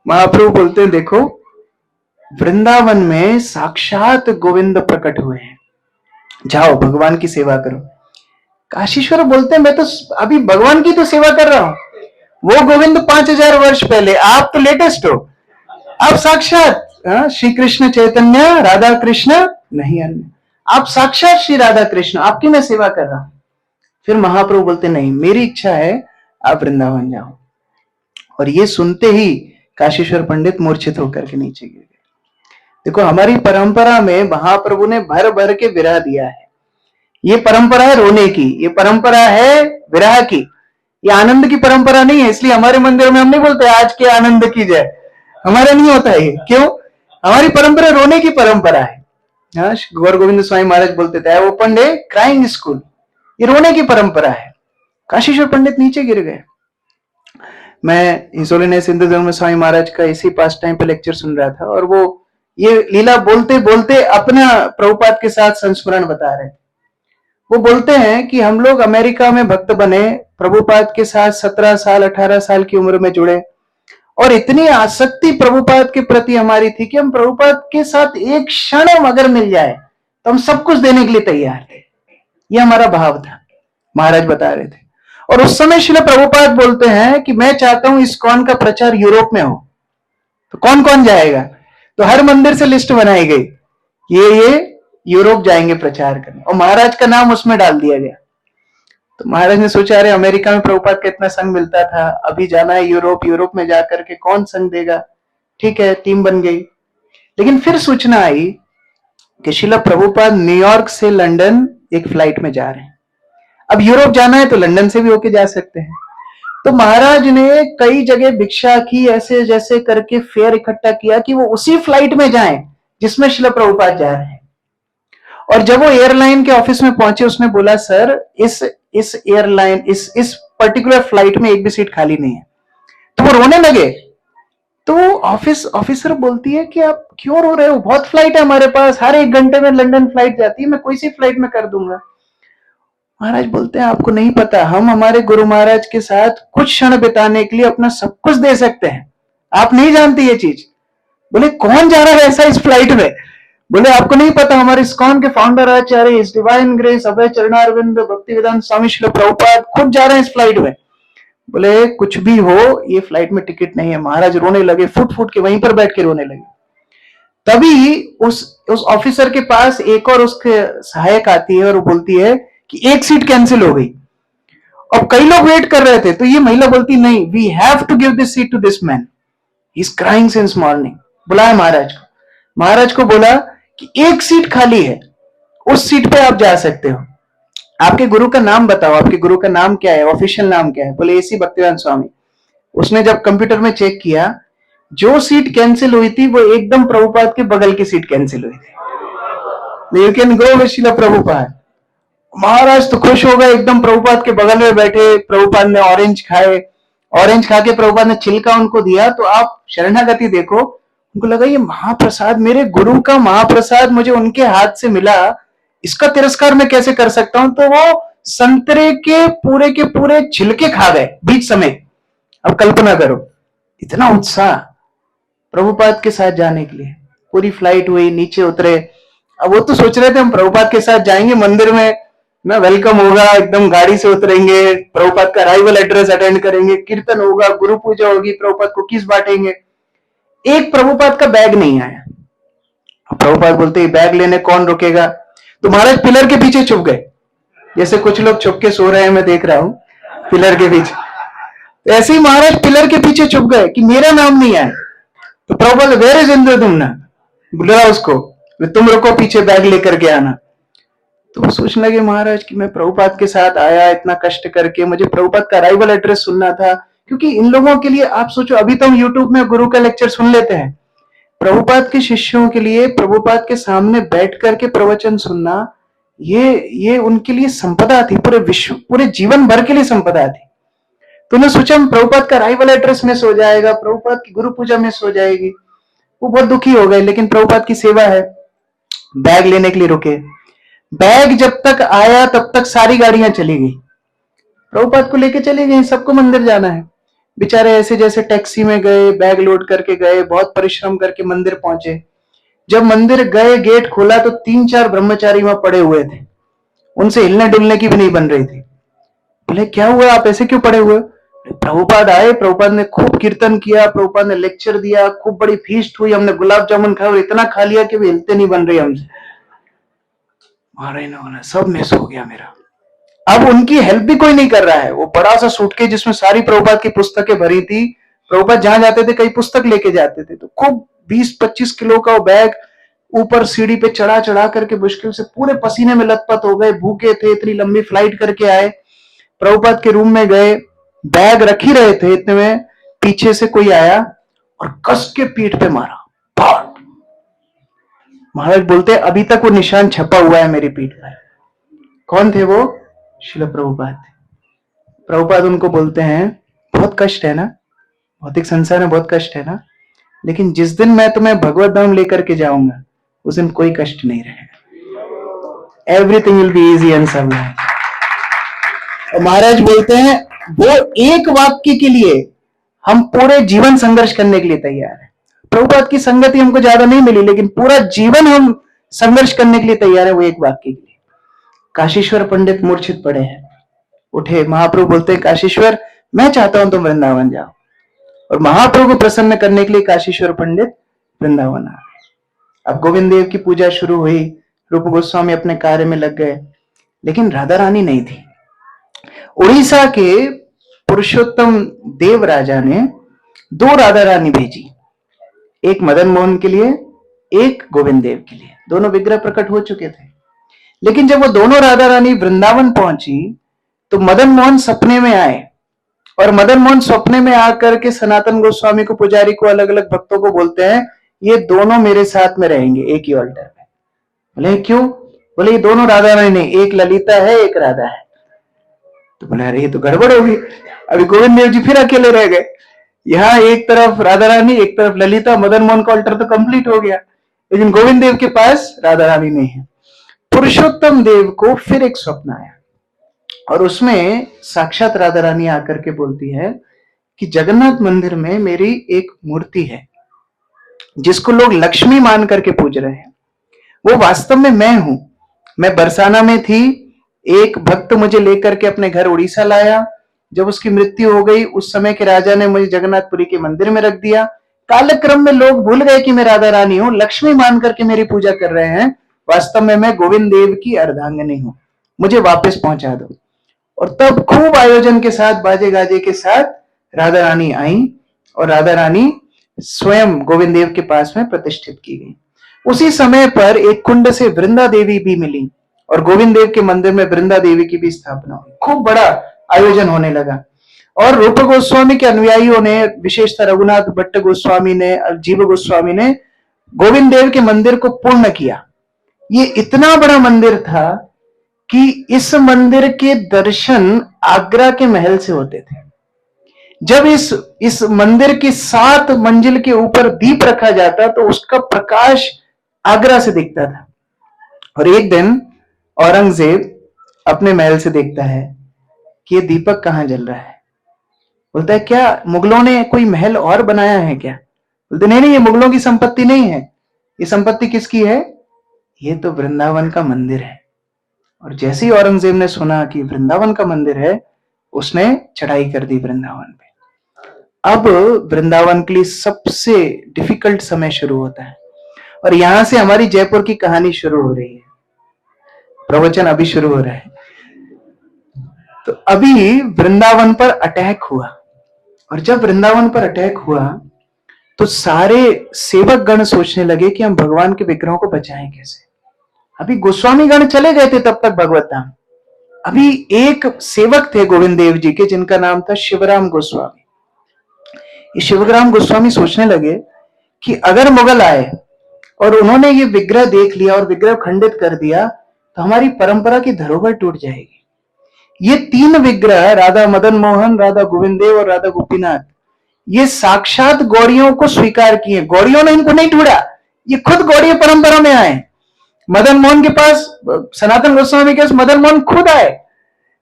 महाप्रभु बोलते हैं, देखो वृंदावन में साक्षात गोविंद प्रकट हुए हैं, जाओ भगवान की सेवा करो। काशीश्वर बोलते हैं, मैं तो अभी भगवान की तो सेवा कर रहा हूं, वो गोविंद 5000 वर्ष पहले, आप तो लेटेस्ट हो, आप साक्षात श्री कृष्ण चैतन्य राधा कृष्ण नहीं अन्य, आप साक्षात श्री राधा कृष्ण, आपकी मैं सेवा कर रहा हूं। फिर महाप्रभु बोलते, नहीं मेरी इच्छा है आप वृंदावन जाओ। और ये सुनते ही काशीश्वर पंडित मूर्छित होकर के नीचे गिर गए। देखो हमारी परंपरा में महाप्रभु ने भर भर के विरह दिया है। ये परंपरा है रोने की, ये परंपरा है विरह की, ये आनंद की परंपरा नहीं है। इसलिए हमारे मंदिर में हम नहीं बोलते आज के आनंद की जय, हमारे नहीं होता है। क्यों? हमारी परंपरा रोने की परंपरा है। गौर गोविंद स्वामी महाराज बोलते थे, वो पंडे क्राइंग स्कूल, ये रोने की परंपरा है। काशीश्वर पंडित नीचे गिर गए। मैं हिसोलिने सिंधु धर्म स्वामी महाराज का इसी पास टाइम पे लेक्चर सुन रहा था, और वो ये लीला बोलते बोलते अपना प्रभुपाद के साथ संस्मरण बता रहे थे। वो बोलते हैं कि हम लोग अमेरिका में भक्त बने, प्रभुपाद के साथ 17 साल 18 साल की उम्र में जुड़े, और इतनी आसक्ति प्रभुपाद के प्रति हमारी थी कि हम प्रभुपाद के साथ एक क्षण अगर मिल जाए तो हम सब कुछ देने के लिए तैयार थे। ये हमारा भाव था, महाराज बता रहे थे। और उस समय श्रील प्रभुपाद बोलते हैं कि मैं चाहता हूं इस्कॉन का प्रचार यूरोप में हो, तो कौन कौन जाएगा? तो हर मंदिर से लिस्ट बनाई गई, ये यूरोप जाएंगे प्रचार करने, और महाराज का नाम उसमें डाल दिया गया। तो महाराज ने सोचा, अरे अमेरिका में प्रभुपाद का इतना संग मिलता था, अभी जाना है यूरोप में जाकर के कौन संग देगा। ठीक है, टीम बन गई। लेकिन फिर सूचना आई कि श्रील प्रभुपाद न्यूयॉर्क से लंदन एक फ्लाइट में जा रहे हैं। अब यूरोप जाना है तो लंदन से भी होके जा सकते हैं। तो महाराज ने कई जगह भिक्षा की, ऐसे जैसे करके फेयर इकट्ठा किया कि वो उसी फ्लाइट में जाएं जिसमें श्रील प्रभुपाद जा रहे हैं। और जब वो एयरलाइन के ऑफिस में पहुंचे, उसने बोला, सर इस एयरलाइन इस पर्टिकुलर फ्लाइट में एक भी सीट खाली नहीं है। तो वो रोने लगे। तो ऑफिसर बोलती है कि आप क्यों रो रहे हो, बहुत फ्लाइट है हमारे पास, हर 1 घंटे में लंदन फ्लाइट जाती है, मैं कोई सी फ्लाइट में कर दूंगा। महाराज बोलते हैं, आपको नहीं पता, हम हमारे गुरु महाराज के साथ कुछ क्षण बिताने के लिए अपना सब कुछ दे सकते हैं, आप नहीं जानते ये चीज। बोले कौन जा रहा है ऐसा इस फ्लाइट में? बोले आपको नहीं पता, हमारे इस्कॉन के फाउंडर आचार्य इस डिवाइन ग्रेस अभय चरणारविंद भक्तिवेदांत स्वामी श्रील प्रभुपाद खुद जा रहे हैं इस फ्लाइट में। बोले कुछ भी हो, ये फ्लाइट में टिकट नहीं है। महाराज रोने लगे, फुट फुट के वहीं पर बैठ के रोने लगे। तभी उस ऑफिसर के पास एक और उसके सहायक आती है और वो बोलती है कि एक सीट कैंसिल हो गई, और कई लोग वेट कर रहे थे। तो ये महिला बोलती, नहीं, we have to give this seat to this man, he is crying since morning. बुलाया महाराज को बोला कि एक सीट खाली है, उस सीट पे आप जा सकते हो, आपके गुरु का नाम बताओ, आपके गुरु का नाम क्या है, ऑफिशियल नाम क्या है? बोले एसी भक्तिवेदांत स्वामी। उसने जब कंप्यूटर में चेक किया, जो सीट कैंसिल हुई थी वो एकदम प्रभुपाद के बगल की सीट कैंसिल हुई थी। You can go with Srila Prabhupada. Maharaj तो खुश हो गए, एकदम प्रभुपाद के बगल में बैठे। प्रभुपाद ने ऑरेंज खाए, ऑरेंज खा के प्रभुपाद ने छिलका उनको दिया। तो आप शरणागति देखो, उनको लगा ये महाप्रसाद, मेरे गुरु का महाप्रसाद मुझे उनके हाथ से मिला, इसका तिरस्कार मैं कैसे कर सकता हूं। तो वो संतरे के पूरे छिलके खा गए बीच समेत। अब कल्पना करो, इतना उत्साह प्रभुपाद के साथ जाने के लिए। पूरी फ्लाइट हुई, नीचे उतरे। अब वो तो सोच रहे थे हम प्रभुपाद के साथ जाएंगे मंदिर में, ना, वेलकम होगा, एकदम गाड़ी से उतरेंगे, प्रभुपाद का अराइवल एड्रेस अटेंड करेंगे, कीर्तन होगा, गुरु पूजा होगी, प्रभुपाद कुकीज बांटेंगे। एक प्रभुपाद का बैग नहीं आया। प्रभुपाद बोलते बैग लेने कौन रुकेगा, तो महाराज पिलर के पीछे छुप गए। जैसे कुछ लोग छुप के सो रहे हैं, मैं देख रहा हूं पिलर के पीछे। ऐसे ही महाराज पिलर के पीछे छुप गए कि मेरा नाम नहीं आया। तो प्रभुपाद वेयर इज इंद्रदुम्न, बुला उसको, तुम रुको पीछे, बैग लेकर के आना। तो वो सोचने लगे महाराज कि मैं प्रभुपाद के साथ आया इतना कष्ट करके, मुझे प्रभुपाद का अराइवल एड्रेस सुनना था। क्योंकि इन लोगों के लिए आप सोचो, अभी तो हम यूट्यूब में गुरु का लेक्चर सुन लेते हैं, प्रभुपाद के शिष्यों के लिए प्रभुपाद के सामने बैठ करके प्रवचन सुनना, ये उनके लिए संपदा थी, पूरे विश्व, पूरे जीवन भर के लिए संपदा थी। तो उन्होंने सोचा प्रभुपाद का अराइवल एड्रेस मिस हो जाएगा, प्रभुपाद की गुरु पूजा मिस हो जाएगी। वो बहुत दुखी हो गए, लेकिन प्रभुपाद की सेवा है, बैग लेने के लिए रुके। बैग जब तक आया तब तक सारी गाड़ियां चली गई, प्रभुपाद को लेके चले गए, सबको मंदिर जाना है। बेचारे ऐसे जैसे टैक्सी में गए, बैग लोड करके गए, बहुत परिश्रम करके मंदिर पहुंचे। जब मंदिर गए, गेट खोला तो 3-4 ब्रह्मचारी वहां पड़े हुए थे, उनसे हिलने डुलने की भी नहीं बन रही थी। बोले क्या हुआ, आप ऐसे क्यों पड़े हुए? प्रभुपाद आए, प्रभुपाद ने खूब कीर्तन किया, प्रभुपाद ने लेक्चर दिया, खूब बड़ी फीस्ट हुई, हमने गुलाब जामुन खाया और इतना खा लिया कि वे हिलते नहीं बन रही हमसे। महाराज सब मिस हो गया मेरा। अब उनकी हेल्प भी कोई नहीं कर रहा है। वो बड़ा सा सूटकेस जिसमें सारी प्रभुपाद की पुस्तकें भरी थी, प्रभुपाद जहां जाते थे कई पुस्तक लेके जाते थे, तो खूब 20-25 किलो का वो बैग ऊपर सीढ़ी पे चढ़ा चढ़ा करके मुश्किल से, पूरे पसीने में लथपथ हो गए, भूखे थे, इतनी लंबी फ्लाइट करके आए। प्रभुपाद के रूम में गए, बैग रख ही रहे थे, इतने में पीछे से कोई आया और कस के पीठ पे मारा। महाराज बोलते अभी तक वो निशान छपा हुआ है मेरी पीठ पर। कौन थे वो? श्रील प्रभुपाद। प्रभुपाद उनको बोलते हैं बहुत कष्ट है ना, भौतिक संसार में बहुत कष्ट है ना, लेकिन जिस दिन मैं तुम्हें भगवत धाम लेकर के जाऊंगा उस दिन कोई कष्ट नहीं रहेगा, everything will be easy and sublime. और महाराज बोलते हैं वो एक वाक्य के लिए हम पूरे जीवन संघर्ष करने के लिए तैयार है। प्रभुपाद की संगति हमको ज्यादा नहीं मिली, लेकिन पूरा जीवन हम संघर्ष करने के लिए तैयार है वो एक वाक्य के लिए। काशीश्वर पंडित मूर्छित पड़े हैं, उठे। महाप्रभु बोलते हैं काशीश्वर मैं चाहता हूं तुम वृंदावन जाओ। और महाप्रभु को प्रसन्न करने के लिए काशीश्वर पंडित वृंदावन आ गए। अब गोविंद देव की पूजा शुरू हुई, रूप गोस्वामी अपने कार्य में लग गए, लेकिन राधा रानी नहीं थी। उड़ीसा के पुरुषोत्तम देव राजा ने 2 राधा रानी भेजी, एक मदन मोहन के लिए, एक गोविंद देव के लिए। दोनों विग्रह प्रकट हो चुके थे, लेकिन जब वो दोनों राधा रानी वृंदावन पहुंची तो मदन मोहन सपने में आए। और मदन मोहन सपने में आकर के सनातन गोस्वामी को, पुजारी को, अलग अलग भक्तों को बोलते हैं ये दोनों मेरे साथ में रहेंगे एक ही ऑल्टर में। बोले क्यों? बोले ये दोनों राधा रानी नहीं, एक ललिता है एक राधा है। तो बोले अरे ये तो गड़बड़ होगी, अभी गोविंद देव जी फिर अकेले रह गए। यहाँ एक तरफ राधा रानी, एक तरफ ललिता, मदन मोहन का ऑल्टर तो कंप्लीट हो गया, लेकिन गोविंद देव के पास राधा रानी नहीं है। पुरुषोत्तम देव को फिर एक स्वप्न आया और उसमें साक्षात राधा रानी आकर के बोलती है कि जगन्नाथ मंदिर में मेरी एक मूर्ति है जिसको लोग लक्ष्मी मान करके पूज रहे हैं, वो वास्तव में मैं हूं। मैं बरसाना में थी, एक भक्त मुझे लेकर के अपने घर उड़ीसा लाया। जब उसकी मृत्यु हो गई उस समय के राजा ने मुझे जगन्नाथपुरी के मंदिर में रख दिया। कालक्रम में लोग भूल गए कि मैं राधा रानी हूं, लक्ष्मी मान करके मेरी पूजा कर रहे हैं, वास्तव में मैं गोविंद देव की अर्धांगिनी हूं, मुझे वापस पहुंचा दो। और तब खूब आयोजन के साथ, बाजे गाजे के साथ राधा रानी आई और राधा रानी स्वयं गोविंद देव के पास में प्रतिष्ठित की गई। उसी समय पर एक कुंड से वृंदा देवी भी मिली और गोविंद देव के मंदिर में वृंदा देवी की भी स्थापना हुई। खूब बड़ा आयोजन होने लगा और रूप गोस्वामी के अनुयायियों ने, विशेषतः रघुनाथ भट्ट गोस्वामी ने, जीव गोस्वामी ने गोविंद देव के मंदिर को पूर्ण किया। ये इतना बड़ा मंदिर था कि इस मंदिर के दर्शन आगरा के महल से होते थे। जब इस मंदिर की 7 मंजिल के ऊपर दीप रखा जाता तो उसका प्रकाश आगरा से दिखता था। और एक दिन औरंगजेब अपने महल से देखता है कि ये दीपक कहां जल रहा है। बोलता है क्या मुगलों ने कोई महल और बनाया है क्या? बोलते नहीं, ये मुगलों की संपत्ति नहीं है, ये संपत्ति किसकी है? ये तो वृंदावन का मंदिर है। और जैसे ही औरंगजेब ने सुना कि वृंदावन का मंदिर है, उसने चढ़ाई कर दी वृंदावन पे। अब वृंदावन के लिए सबसे डिफिकल्ट समय शुरू होता है, और यहां से हमारी जयपुर की कहानी शुरू हो रही है। प्रवचन अभी शुरू हो रहा है। तो अभी वृंदावन पर अटैक हुआ, और जब वृंदावन पर अटैक हुआ तो सारे सेवक गण सोचने लगे कि हम भगवान के विग्रहों को बचाएं कैसे। अभी गोस्वामी गण चले गए थे तब तक भगवत धाम। अभी एक सेवक थे गोविंद देव जी के, जिनका नाम था शिवराम गोस्वामी। ये शिवराम गोस्वामी सोचने लगे कि अगर मुगल आए और उन्होंने ये विग्रह देख लिया और विग्रह खंडित कर दिया तो हमारी परंपरा की धरोहर टूट जाएगी। ये तीन विग्रह, राधा मदन मोहन, राधा गोविंद देव और राधा गोपीनाथ, ये साक्षात गौड़ियों को स्वीकार किए। गौड़ियों ने इनको नहीं ढूंढा, ये खुद गौड़ीय परंपरा में आए। मदन मोहन के पास, सनातन गोस्वामी के पास मदन मोहन खुद आए,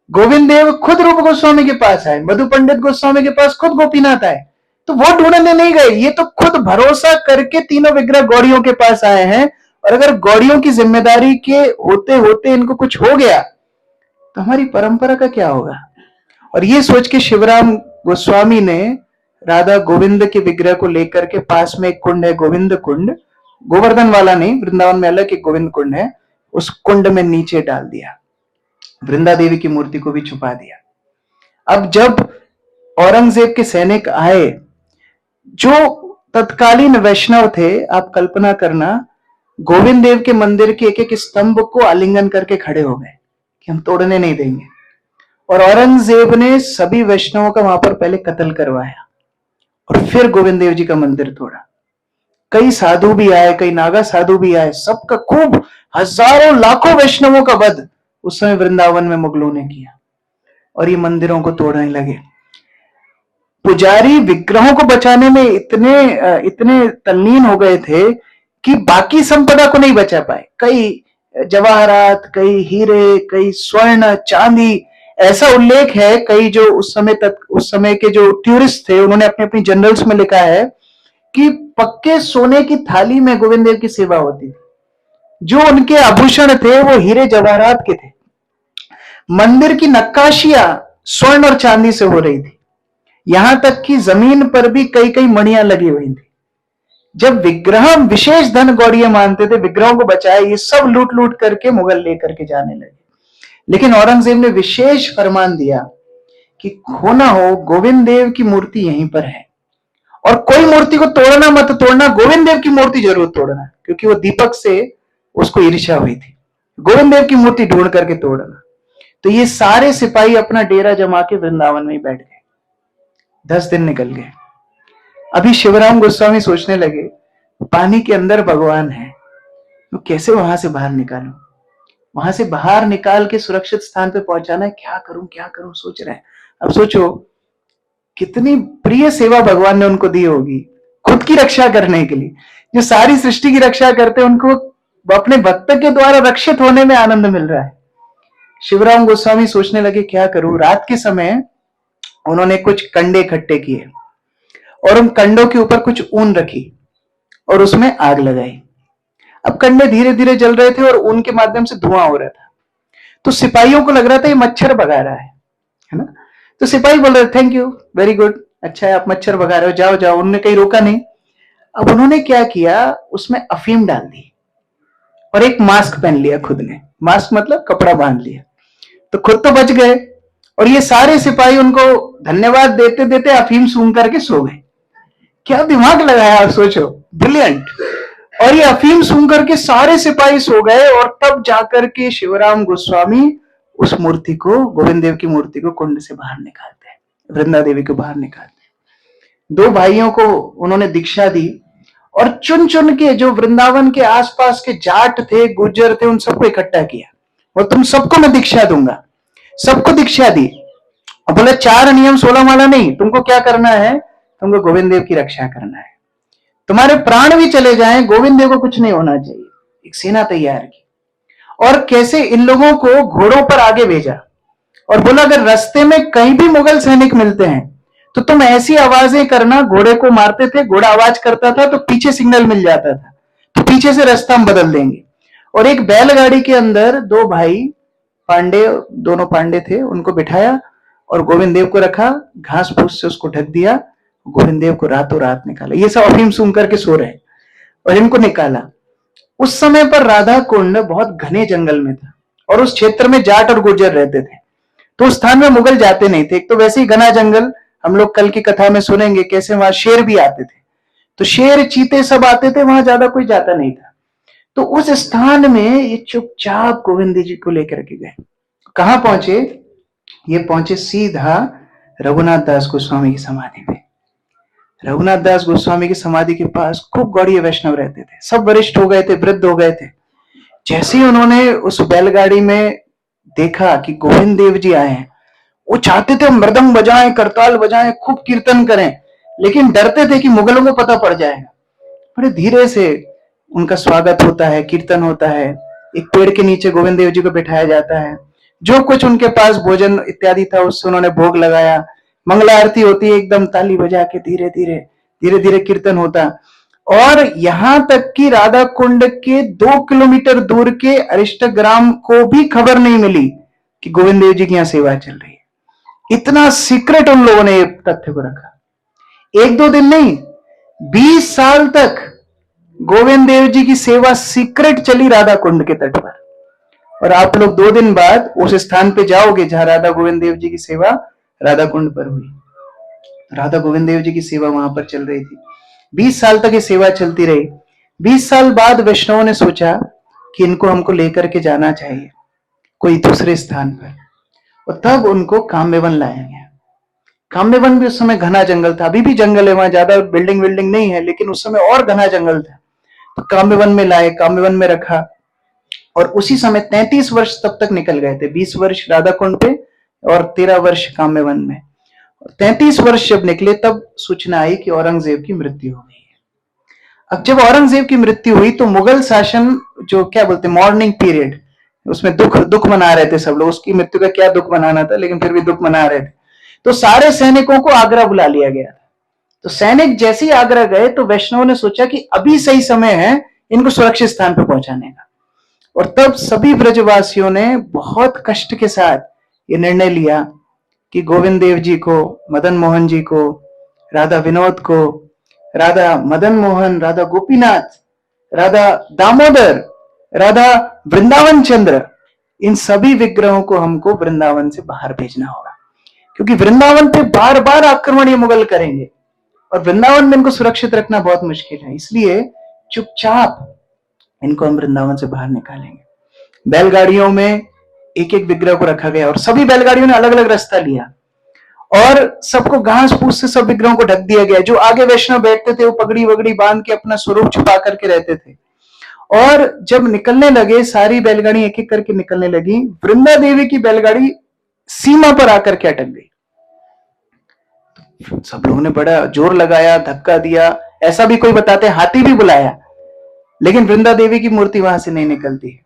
गोविंद देव खुद रूप गोस्वामी के पास आए, मधु पंडित गोस्वामी के पास खुद गोपीनाथ आए। तो वो ढूंढने नहीं गए, ये तो खुद भरोसा करके तीनों विग्रह गौड़ियों के पास आए हैं। और अगर गौड़ियों की जिम्मेदारी के होते होते इनको कुछ हो गया तो हमारी परंपरा का क्या होगा। और ये सोच के शिवराम गोस्वामी ने राधा गोविंद के विग्रह को लेकर के, पास में एक कुंड है गोविंद कुंड, गोवर्धन वाला नहीं, वृंदावन में अलग एक गोविंद कुंड है, उस कुंड में नीचे डाल दिया, वृंदा देवी की मूर्ति को भी छुपा दिया। अब जब औरंगजेब के सैनिक आए, जो तत्कालीन वैष्णव थे, आप कल्पना करना, गोविंद देव के मंदिर के एक एक स्तंभ को आलिंगन करके खड़े हो गए कि हम तोड़ने नहीं देंगे। और औरंगजेब ने सभी वैष्णवों का वहां पर पहले कत्ल करवाया और फिर गोविंद देव जी का मंदिर तोड़ा। कई साधु भी आए, कई नागा साधु भी आए, सबका खूब हजारों लाखों वैष्णवों का वध उस समय वृंदावन में मुगलों ने किया और ये मंदिरों को तोड़ने लगे। पुजारी विग्रहों को बचाने में इतने तल्लीन हो गए थे कि बाकी संपदा को नहीं बचा पाए। कई जवाहरात, कई हीरे, कई स्वर्ण, चांदी, ऐसा उल्लेख है कई जो उस समय के जो टूरिस्ट थे उन्होंने अपने अपनी जर्नल्स में लिखा है कि पक्के सोने की थाली में गोविंद देव की सेवा होती थी। जो उनके आभूषण थे वो हीरे जवाहरात के थे। मंदिर की नक्काशियां स्वर्ण और चांदी से हो रही थी, यहां तक कि जमीन पर भी कई कई मणियां लगी हुई थी। जब विग्रह विशेष धन गौड़िया मानते थे, विग्रहों को बचाए, ये सब लूट लूट करके मुगल लेकर के जाने लगे। लेकिन औरंगजेब ने विशेष फरमान दिया कि खोना हो, गोविंद देव की मूर्ति यहीं पर है और कोई मूर्ति को तोड़ना मत तोड़ना, गोविंद देव की मूर्ति जरूर तोड़ना, क्योंकि वो दीपक से उसको ईर्ष्या हुई थी। गोविंद देव की मूर्ति ढूंढ करके तोड़ना। तो ये सारे सिपाही अपना डेरा जमा के वृंदावन में ही बैठ गए। 10 दिन निकल गए। अभी शिवराम गोस्वामी सोचने लगे, पानी के अंदर भगवान है तो कैसे वहां से बाहर निकालूं, वहां से बाहर निकाल के सुरक्षित स्थान पे पहुंचाना है, क्या करूं सोच रहे हैं। अब सोचो कितनी प्रिय सेवा भगवान ने उनको दी होगी खुद की रक्षा करने के लिए। जो सारी सृष्टि की रक्षा करते हैं उनको अपने भक्त के द्वारा रक्षित होने में आनंद मिल रहा है। शिवराम गोस्वामी सोचने लगे क्या करूं। रात के समय उन्होंने कुछ कंडे इकट्ठे किए और उन कंडों के ऊपर कुछ ऊन रखी और उसमें आग लगाई। अब कंडे धीरे धीरे जल रहे थे और ऊन के माध्यम से धुआं हो रहा था। तो सिपाहियों को लग रहा था ये मच्छर भगा रहा है ना। तो सिपाही बोल रहे थैंक यू, वेरी गुड, अच्छा है आप मच्छर भगा रहे हो, जाओ जाओ। उन्होंने कहीं रोका नहीं। अब उन्होंने क्या किया, उसमें अफीम डाल दी और एक मास्क पहन लिया खुद ने। मास्क मतलब कपड़ा बांध लिया। तो खुद तो बच गए और ये सारे सिपाही उनको धन्यवाद देते देते अफीम सूंघ करके सो गए। क्या दिमाग लगाया आप सोचो, ब्रिलियंट। और ये अफीम सूंघ करके सारे सिपाही सो गए और तब जाकर के शिवराम गोस्वामी उस मूर्ति को, गोविंद देव की मूर्ति को कुंड से बाहर निकालते हैं, वृंदा देवी को बाहर निकालते हैं। 2 भाइयों को उन्होंने दीक्षा दी और चुन चुन के जो वृंदावन के आसपास के जाट थे, गुर्जर थे, उन सबको इकट्ठा किया और तुम सबको मैं दीक्षा दूंगा। सबको दीक्षा दी और बोले 4 नियम 16 माला नहीं, तुमको क्या करना है, तुमको गोविंद देव की रक्षा करना है। तुम्हारे प्राण भी चले जाएं, गोविंद देव को कुछ नहीं होना चाहिए। एक सेना तैयार की और कैसे इन लोगों को घोड़ों पर आगे भेजा और बोला अगर रास्ते में कहीं भी मुगल सैनिक मिलते हैं तो तुम ऐसी आवाजें करना। घोड़े को मारते थे, घोड़ा आवाज करता था तो पीछे सिग्नल मिल जाता था, तो पीछे से रास्ता हम बदल देंगे। और एक बैलगाड़ी के अंदर 2 भाई पांडे, दोनों पांडे थे, उनको बिठाया और गोविंद देव को रखा, घास फूस से उसको ढक दिया, गोविंद देव को रातों रात निकाला। ये सब अफीम सूंघ करके सो रहे और इनको निकाला। उस समय पर राधा कुंड बहुत घने जंगल में था और उस क्षेत्र में जाट और गुर्जर रहते थे, तो उस स्थान में मुगल जाते नहीं थे। एक तो वैसे ही घना जंगल, हम लोग कल की कथा में सुनेंगे कैसे वहां शेर भी आते थे, तो शेर चीते सब आते थे, वहां ज्यादा कोई जाता नहीं था। तो उस स्थान में ये चुपचाप गोविंद जी को लेकर के गए। कहां पहुंचे? ये पहुंचे सीधा रघुनाथ दास गोस्वामी की समाधि पे। रघुनाथ दास गोस्वामी की समाधि के पास खूब गौड़ीय वैष्णव रहते थे, सब वरिष्ठ हो गए थे, वृद्ध हो गए थे। जैसे ही उन्होंने उस बैलगाड़ी में देखा कि गोविंद देव जी आए हैं, वो चाहते थे मृदंग बजाएं, करताल बजाएं, खूब कीर्तन करें, लेकिन डरते थे कि मुगलों को पता पड़ जाएगा। बड़े धीरे से उनका स्वागत होता है, कीर्तन होता है, एक पेड़ के नीचे गोविंद देव जी को बिठाया जाता है, जो कुछ उनके पास भोजन इत्यादि था उससे उन्होंने भोग लगाया, मंगला आरती होती है, एकदम ताली बजा के धीरे धीरे कीर्तन होता। और यहां तक कि राधा कुंड के 2 किलोमीटर दूर के अरिष्ट ग्राम को भी खबर नहीं मिली कि गोविंद देव जी की यहां सेवा चल रही है। इतना सीक्रेट उन लोगों ने तथ्य को रखा। 1-2 दिन नहीं, 20 साल तक गोविंद देव जी की सेवा सीक्रेट चली राधा कुंड के तट पर। और आप लोग 2 दिन बाद उस स्थान पे जाओगे जहां राधा गोविंद देव जी की सेवा राधा कुंड पर हुई। राधा गोविंद देव जी की सेवा वहां पर चल रही थी। 20 साल तक ये सेवा चलती रही। 20 साल बाद वैष्णवों ने सोचा कि इनको हमको लेकर के जाना चाहिए कोई दूसरे स्थान पर, और तब उनको काम्यवन लाया गया। काम्यवन भी उस समय घना जंगल था, अभी भी जंगल है, वहां ज्यादा बिल्डिंग नहीं है, लेकिन उस समय और घना जंगल था। तो काम्यवन में लाए, काम्यवन में रखा, और उसी समय 33 वर्ष तब तक निकल गए थे। 20 वर्ष राधा कुंड पे और 13 वर्ष काम्यवन में। 33 वर्ष जब निकले तब सूचना आई कि औरंगजेब की मृत्यु हो गई है। अब जब औरंगजेब की मृत्यु हुई तो मुगल शासन, जो क्या बोलते मॉर्निंग पीरियड, उसमें दुख मना रहे थे सब लोग। उसकी मृत्यु का क्या दुख मनाना था, लेकिन फिर भी दुख मना रहे थे। तो सारे सैनिकों को आगरा बुला लिया गया। तो सैनिक जैसे ही आगरा गए तो वैष्णव ने सोचा कि अभी सही समय है इनको सुरक्षित स्थान पर पहुंचाने का। और तब सभी ब्रजवासियों ने बहुत कष्ट के साथ ये निर्णय लिया कि गोविंद देव जी को, मदन मोहन जी को, राधा विनोद को, राधा मदन मोहन, राधा गोपीनाथ, राधा दामोदर, राधा वृंदावन चंद्र, इन सभी विग्रहों को हमको वृंदावन से बाहर भेजना होगा, क्योंकि वृंदावन पे बार बार आक्रमण ये मुगल करेंगे और वृंदावन में इनको सुरक्षित रखना बहुत मुश्किल है। इसलिए चुपचाप इनको हम वृंदावन से बाहर निकालेंगे। बैलगाड़ियों में एक एक विग्रह को रखा गया और सभी बैलगाड़ियों ने अलग अलग रास्ता लिया और सबको घास फूस से सब विग्रहों को ढक दिया गया। जो आगे वैष्णव बैठते थे वो पगड़ी वगड़ी बांध के अपना स्वरूप छुपा करके रहते थे। और जब निकलने लगे, सारी बैलगाड़ी एक एक करके निकलने लगी, वृंदा देवी की बैलगाड़ी सीमा पर आकर के अटक गई। सब लोगों ने बड़ा जोर लगाया, धक्का दिया, ऐसा भी कोई बताते हाथी भी बुलाया, लेकिन वृंदा देवी की मूर्ति वहां से नहीं निकलती।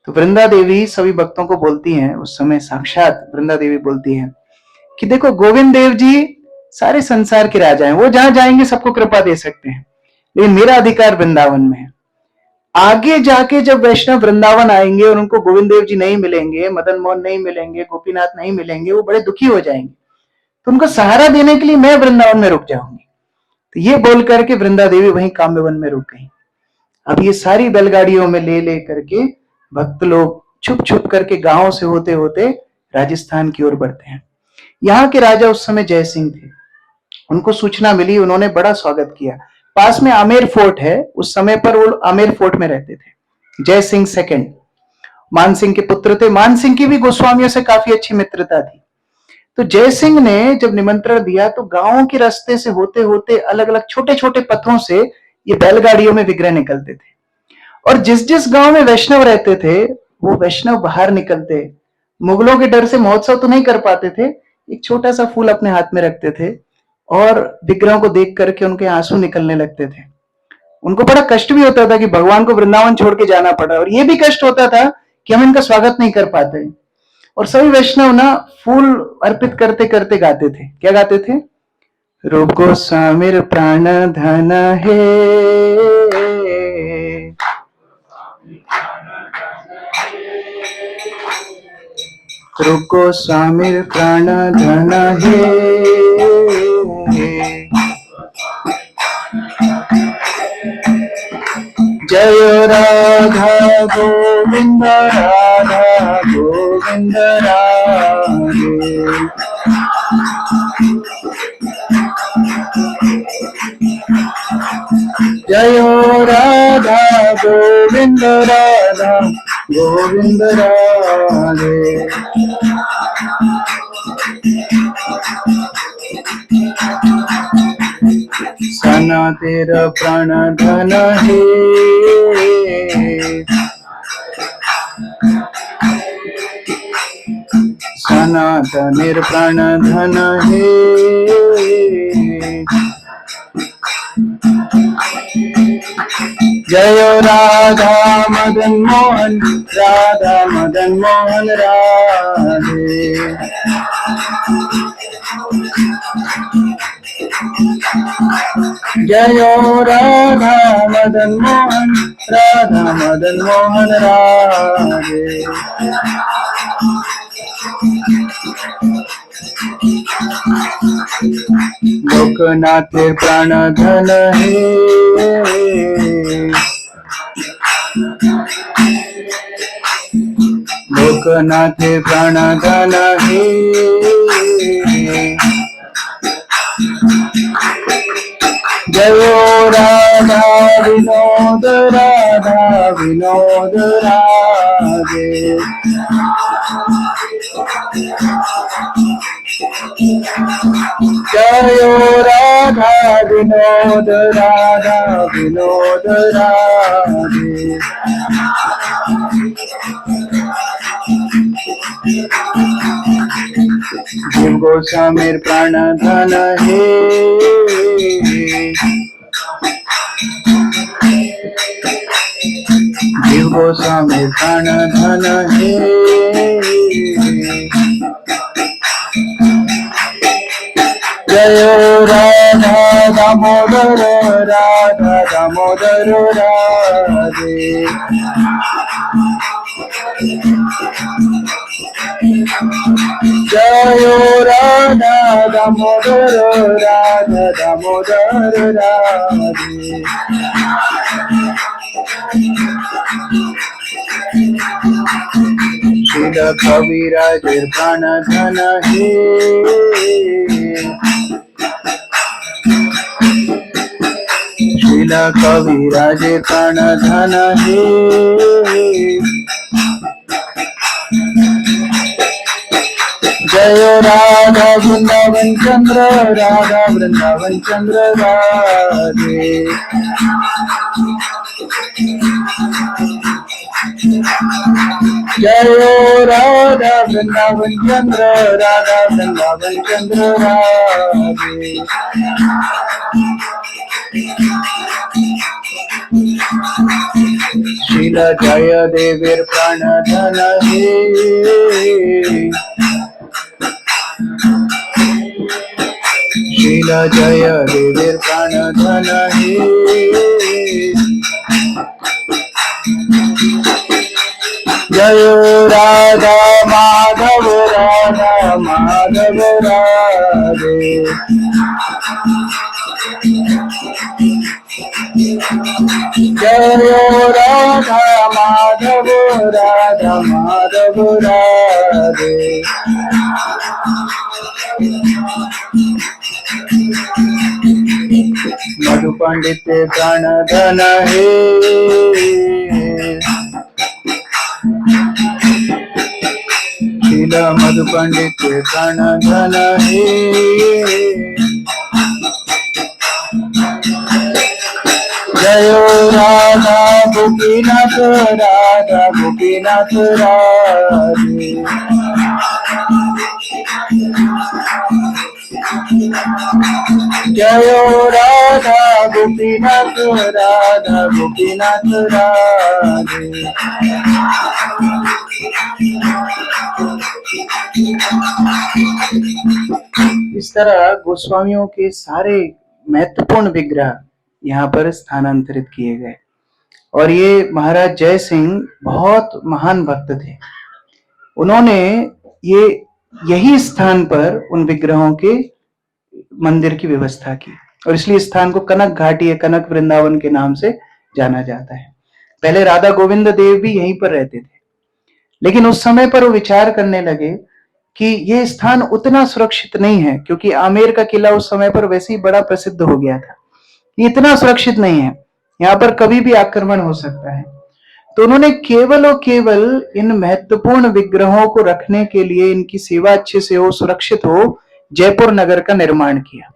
तो वृंदा देवी सभी भक्तों को बोलती हैं, उस समय साक्षात वृंदा देवी बोलती हैं कि देखो गोविंद देव जी सारे संसार के राजा हैं, वो जहां जाएंगे सबको कृपा दे सकते हैं, लेकिन मेरा अधिकार वृंदावन में है। आगे जाके जब वैष्णव वृंदावन आएंगे और उनको गोविंद देव जी नहीं मिलेंगे, मदन मोहन नहीं मिलेंगे, गोपीनाथ नहीं मिलेंगे, वो बड़े दुखी हो जाएंगे। तो उनको सहारा देने के लिए मैं वृंदावन में रुक जाऊंगी। तो ये बोल करके वृंदा देवी वहीं काम्यवन में रुक गई। अब ये सारी बैलगाड़ियों में ले करके भक्त लोग छुप छुप करके गांव से होते होते राजस्थान की ओर बढ़ते हैं। यहाँ के राजा उस समय जय सिंह थे। उनको सूचना मिली, उन्होंने बड़ा स्वागत किया। पास में आमेर फोर्ट है, उस समय पर वो आमेर फोर्ट में रहते थे। जय सिंह सेकंड मान सिंह के पुत्र थे। मान सिंह की भी गोस्वामियों से काफी अच्छी मित्रता थी। तो जय सिंह ने जब निमंत्रण दिया तो गांवों के रास्ते से होते होते अलग अलग छोटे छोटे पथों से ये बैलगाड़ियों में विग्रह निकलते थे। और जिस जिस गांव में वैष्णव रहते थे वो वैष्णव बाहर निकलते, मुगलों के डर से महोत्सव तो नहीं कर पाते थे, एक छोटा सा फूल अपने हाथ में रखते थे और विग्रहों को देख करके उनके आंसू निकलने लगते थे। उनको बड़ा कष्ट भी होता था कि भगवान को वृंदावन छोड़ के जाना पड़ा, और ये भी कष्ट होता था कि हम इनका स्वागत नहीं कर पाते। और सभी वैष्णव ना फूल अर्पित करते करते गाते थे। क्या गाते थे? रूप गोस्वामीर प्राण धन है, रुको स्वामी प्राण धन हे। जय राधा गोविंद राधा गोविंद राधे। जय राधा गोविंद राधा गोविंद राधे। सना तेरा प्राण धन हे। सनातनेर प्राण धन हे। जय राधा मदन मोहन राधा मदन मोहन राधे। जय राधा मदन मोहन राधा मदन मोहन राधे। लोकनाथेर प्राण धन हे। लोकनाथेर प्राण धन हे। जय राधा विनोद राधा विनोद राधे। जय राधा विनोद राधा विनोद राधे। जीव गोस्वामीर प्राण धन हे। जीव गोस्वामीर प्राण धन हे। जय राधा दामोदर राधा दामोदर राधे। जय राधा दामोदर राधा दामोदर राधे। श्रील कविराजेर प्राण धन हे। श्रील कविराजेर प्राण धन हे। जय राधा वृंदावन चंद्र राधा वृंदावन चंद्र राधे। जय राधा वृंदावन चंद्र राधा वृंदावन चंद्र राधे। श्रील जय देवीर प्राण धन हे। श्रील जय देवीर प्राण धन हे। जय राधा माधव राधा माधव राधे। जय राधा माधव राधा माधव राधे। मधु पंडित प्राण धन हे। श्रील मधु पंडित प्राण धन हे। जय राधा गोपीनाथ राधा गोपीनाथ राधे। जय राधा गोपीनाथ राधा गोपीनाथ राधे। इस तरह गोस्वामियों के सारे महत्वपूर्ण विग्रह यहाँ पर स्थानांतरित किए गए। और ये महाराज जय सिंह बहुत महान भक्त थे। उन्होंने ये यही स्थान पर उन विग्रहों के मंदिर की व्यवस्था की, और इसलिए स्थान को कनक घाटी या कनक वृंदावन के नाम से जाना जाता है। पहले राधा गोविंद देव भी यहीं पर रहते थे, लेकिन उस समय पर वो विचार करने लगे कि ये स्थान उतना सुरक्षित नहीं है, क्योंकि आमेर का किला उस समय पर वैसे ही बड़ा प्रसिद्ध हो गया था। ये इतना सुरक्षित नहीं है, यहाँ पर कभी भी आक्रमण हो सकता है। तो उन्होंने केवल और केवल इन महत्वपूर्ण विग्रहों को रखने के लिए, इनकी सेवा अच्छे से हो, सुरक्षित हो, जयपुर नगर का निर्माण किया।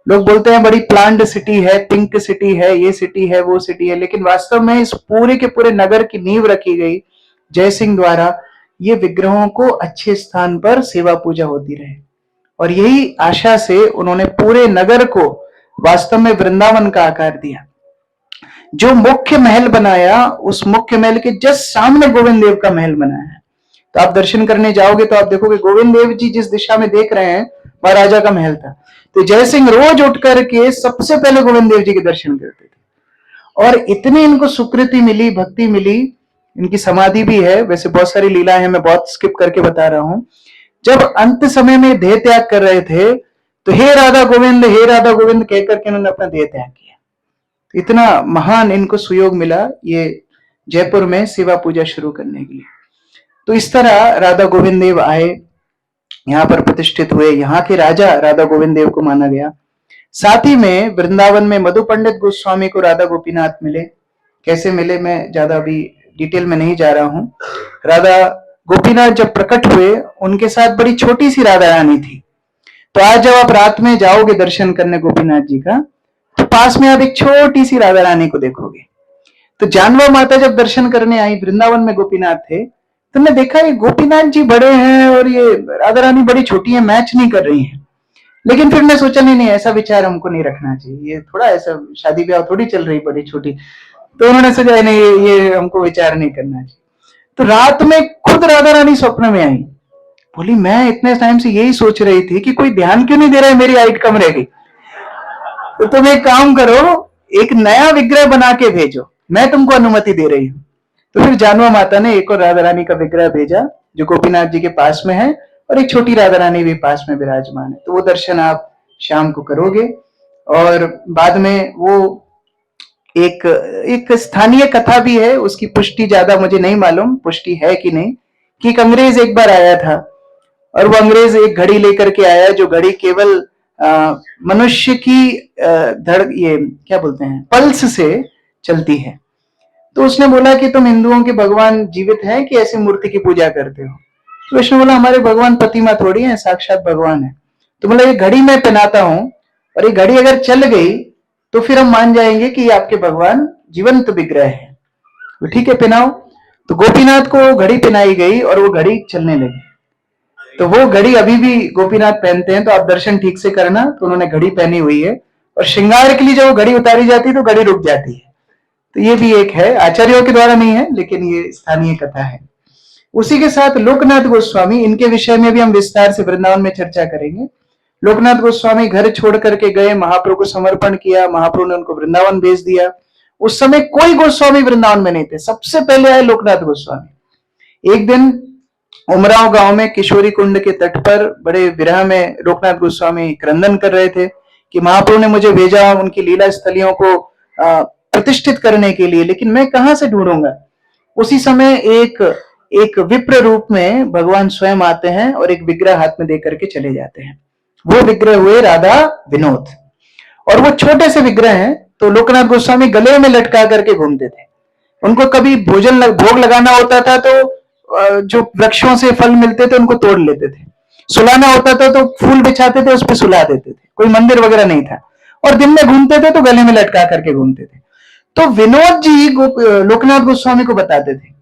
लोग बोलते हैं बड़ी प्लांट सिटी है, पिंक सिटी है, ये सिटी है, वो सिटी है, लेकिन वास्तव में इस पूरे के पूरे नगर की नींव रखी गई जय सिंह द्वारा, ये विग्रहों को अच्छे स्थान पर सेवा पूजा होती रहे। और यही आशा से उन्होंने पूरे नगर को वास्तव में वृंदावन का आकार दिया। जो मुख्य महल बनाया, उस मुख्य महल के जस्ट सामने गोविंद देव का महल बनाया है। तो आप दर्शन करने जाओगे तो आप देखोगे गोविंद देव जी जिस दिशा में देख रहे हैं, वह राजा का महल था। तो जय सिंह रोज उठ करके सबसे पहले गोविंद देव जी के दर्शन करते थे। और इतनी इनको सुकृति मिली, भक्ति मिली, इनकी समाधि भी है, वैसे बहुत सारी लीलाएं हैं, मैं बहुत स्किप करके बता रहा हूं। जब अंत समय में देह त्याग कर रहे थे, तो हे राधा गोविंद, हे राधा गोविंद कहकर के उन्होंने अपना देह त्याग किया। इतना महान इनको सुयोग मिला ये जयपुर में सेवा पूजा शुरू करने के लिए। तो इस तरह राधा गोविंद देव आए, यहाँ पर प्रतिष्ठित हुए, यहाँ के राजा राधा गोविंद देव को माना गया। साथ ही में वृंदावन में मधु पंडित गोस्वामी को राधा गोपीनाथ मिले। कैसे मिले मैं ज्यादा अभी डिटेल में नहीं जा रहा हूं। राधा गोपीनाथ जब प्रकट हुए, उनके साथ बड़ी छोटी सी राधा रानी थी। तो आज जब आप रात में जाओगे दर्शन करने गोपीनाथ जी का, तो पास में आप एक छोटी सी राधा रानी को देखोगे। तो जानवा माता जब दर्शन करने आई, वृंदावन में गोपीनाथ थे, तो मैं देखा ये गोपीनाथ जी बड़े हैं और ये राधा रानी बड़ी छोटी है, मैच नहीं कर रही हैं। लेकिन फिर मैं सोचा नहीं, ऐसा विचार हमको नहीं रखना चाहिए, ये थोड़ा ऐसा शादी ब्याह थोड़ी चल रही बड़ी छोटी। तो उन्होंने सोचा नहीं, ये हमको विचार नहीं करना चाहिए। तो रात में खुद राधा रानी स्वप्न में आई, बोली मैं इतने टाइम से यही सोच रही थी कि कोई ध्यान क्यों नहीं दे रहा है, मेरी हाइट कम रह गई। तो तुम एक काम करो, एक नया विग्रह बना के भेजो, मैं तुमको अनुमति दे रही हूँ। तो फिर जानवा माता ने एक और राधा रानी का विग्रह भेजा जो गोपीनाथ जी के पास में है, और एक छोटी राधा रानी भी पास में विराजमान है। तो वो दर्शन आप शाम को करोगे। और बाद में वो एक स्थानीय कथा भी है, उसकी पुष्टि ज्यादा मुझे नहीं मालूम, पुष्टि है कि नहीं, कि एक अंग्रेज एक बार आया था, और वो अंग्रेज एक घड़ी लेकर के आया, जो घड़ी केवल मनुष्य की ये क्या बोलते हैं, पल्स से चलती है। तो उसने बोला कि तुम हिंदुओं के भगवान जीवित हैं कि ऐसी मूर्ति की पूजा करते हो? तो उसने बोला हमारे भगवान प्रतिमा थोड़ी है, साक्षात भगवान है। तो बोला ये घड़ी मैं पहनाता हूं, और ये घड़ी अगर चल गई तो फिर हम मान जाएंगे कि आपके भगवान जीवंत विग्रह है। तो ठीक है, पहनाओ। तो गोपीनाथ को घड़ी पहनाई गई और वो घड़ी चलने लगी। तो वो घड़ी अभी भी गोपीनाथ पहनते हैं, तो आप दर्शन ठीक से करना। तो उन्होंने घड़ी पहनी हुई है, और श्रृंगार के लिए जब घड़ी उतारी जाती है तो घड़ी रुक जाती है। तो ये भी एक है, आचार्यों के द्वारा नहीं है, लेकिन ये स्थानीय कथा है। उसी के साथ लोकनाथ गोस्वामी, इनके विषय में भी हम विस्तार से वृंदावन में चर्चा करेंगे। लोकनाथ गोस्वामी घर छोड़ करके गए, महाप्रभु को समर्पण किया, महाप्रभु ने उनको वृंदावन भेज दिया। उस समय कोई गोस्वामी वृंदावन में नहीं थे, सबसे पहले आए लोकनाथ गोस्वामी। एक दिन उमराव गांव में किशोरी कुंड के तट पर बड़े विरह में लोकनाथ गोस्वामी क्रंदन कर रहे थे कि महाप्रभु ने मुझे भेजा उनकी लीला स्थलियों को प्रतिष्ठित करने के लिए, लेकिन मैं कहां से ढूंढूंगा। उसी समय एक विप्र रूप में भगवान स्वयं आते हैं और एक विग्रह हाथ में देकर के चले जाते हैं। वो विग्रह हुए राधा विनोद, और वो छोटे से विग्रह हैं। तो लोकनाथ गोस्वामी गले में लटका करके घूमते थे। उनको कभी भोग लगाना होता था तो जो वृक्षों से फल मिलते थे उनको तोड़ लेते थे, सुलाना होता था तो फूल बिछाते थे, उस पर सुला देते थे। कोई मंदिर वगैरह नहीं था, और दिन में घूमते थे तो गले में लटका करके घूमते थे। तो विनोद जी लोकनाथ गोस्वामी को बताते थे,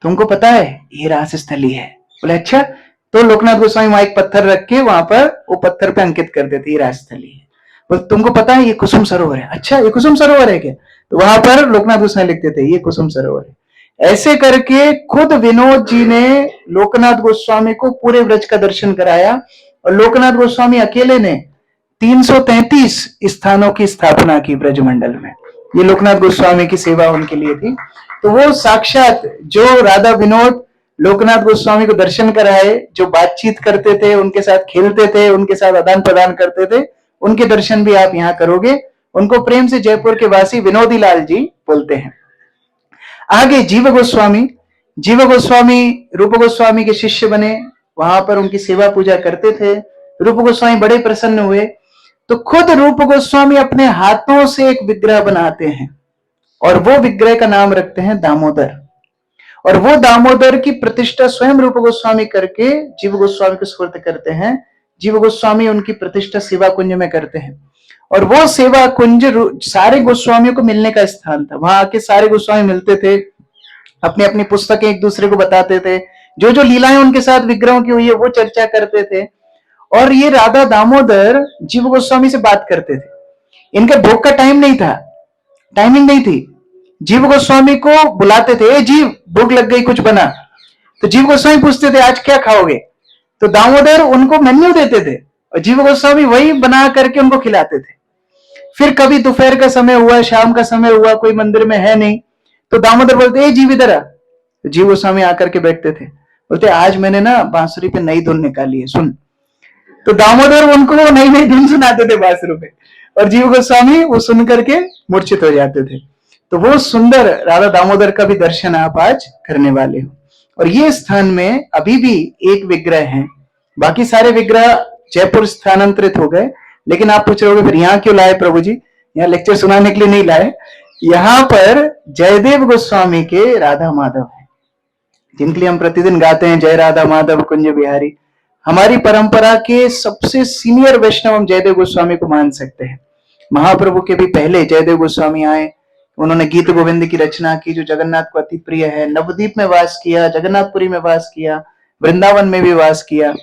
तुमको पता है ये रास स्थली है? बोले अच्छा। तो लोकनाथ गोस्वामी वहां एक पत्थर रख के वहां पर वो पत्थर पे अंकित कर देते ये रास स्थली है। बोले तुमको पता है ये कुसुम सरोवर है? अच्छा ये कुसुम सरोवर है क्या? तो वहां पर लोकनाथ गोस्वामी लिखते थे ये कुसुम सरोवर है। ऐसे करके खुद विनोद जी ने लोकनाथ गोस्वामी को पूरे व्रज का दर्शन कराया, और लोकनाथ गोस्वामी अकेले ने 333 स्थानों की स्थापना की ब्रजमंडल में। ये लोकनाथ गोस्वामी की सेवा उनके लिए थी। तो वो साक्षात जो राधा विनोद लोकनाथ गोस्वामी को दर्शन कराए, जो बातचीत करते थे, उनके साथ खेलते थे, उनके साथ आदान प्रदान करते थे, उनके दर्शन भी आप यहाँ करोगे। उनको प्रेम से जयपुर के वासी विनोदी लाल जी बोलते हैं। आगे जीव गोस्वामी, जीव गोस्वामी रूप गोस्वामी के शिष्य बने, वहां पर उनकी सेवा पूजा करते थे। रूप गोस्वामी बड़े प्रसन्न हुए, तो खुद रूप गोस्वामी अपने हाथों से एक विग्रह बनाते हैं और वो विग्रह का नाम रखते हैं दामोदर। और वो दामोदर की प्रतिष्ठा स्वयं रूप गोस्वामी करके जीव गोस्वामी को सुपुर्द करते हैं। जीव गोस्वामी उनकी प्रतिष्ठा सेवा कुंज में करते हैं, और वो सेवा कुंज सारे गोस्वामियों को मिलने का स्थान था। वहां आके सारे गोस्वामी मिलते थे, अपनी अपनी पुस्तकें एक दूसरे को बताते थे, जो जो लीलाएं उनके साथ विग्रहों की हुई है वो चर्चा करते थे। और ये राधा दामोदर जीव गोस्वामी से बात करते थे। इनके भोग का टाइम नहीं था, टाइमिंग नहीं थी। जीव गोस्वामी को बुलाते थे, ए जीव भूख लग गई, कुछ बना। तो जीव गोस्वामी पूछते थे आज क्या खाओगे, तो दामोदर उनको मेन्यू देते थे और जीव गोस्वामी वही बना करके उनको खिलाते थे। फिर कभी दोपहर का समय हुआ, शाम का समय हुआ, कोई मंदिर में है नहीं, तो दामोदर बोलते ए जीव इधर आ। तो जीव गोस्वामी आकर के बैठते थे, बोलते आज मैंने ना बांसुरी पे नई धुन निकाली है, सुन। तो दामोदर उनको नई नई धुन सुनाते थे बांसुरी पे, और जीव गोस्वामी वो सुन करके मूर्छित हो जाते थे। तो वो सुंदर राधा दामोदर का भी दर्शन आप आज करने वाले हो। और ये स्थान में अभी भी एक विग्रह है, बाकी सारे विग्रह जयपुर स्थानांतरित हो गए। लेकिन आप पूछ रहे होगे फिर यहाँ क्यों लाए प्रभु जी, यहाँ लेक्चर सुनाने के लिए नहीं लाए। यहाँ पर जयदेव गोस्वामी के राधा माधव है, जिनके लिए हम प्रतिदिन गाते हैं जय राधा माधव कुंज बिहारी। हमारी परंपरा के सबसे सीनियर वैष्णव हम जयदेव गोस्वामी को मान सकते हैं। महाप्रभु के भी पहले जयदेव गोस्वामी आए, उन्होंने गीत गोविंद की रचना की जो जगन्नाथ को अति प्रिय है। नवद्वीप में वास किया, जगन्नाथपुरी में वास किया, वृंदावन में भी वास किया,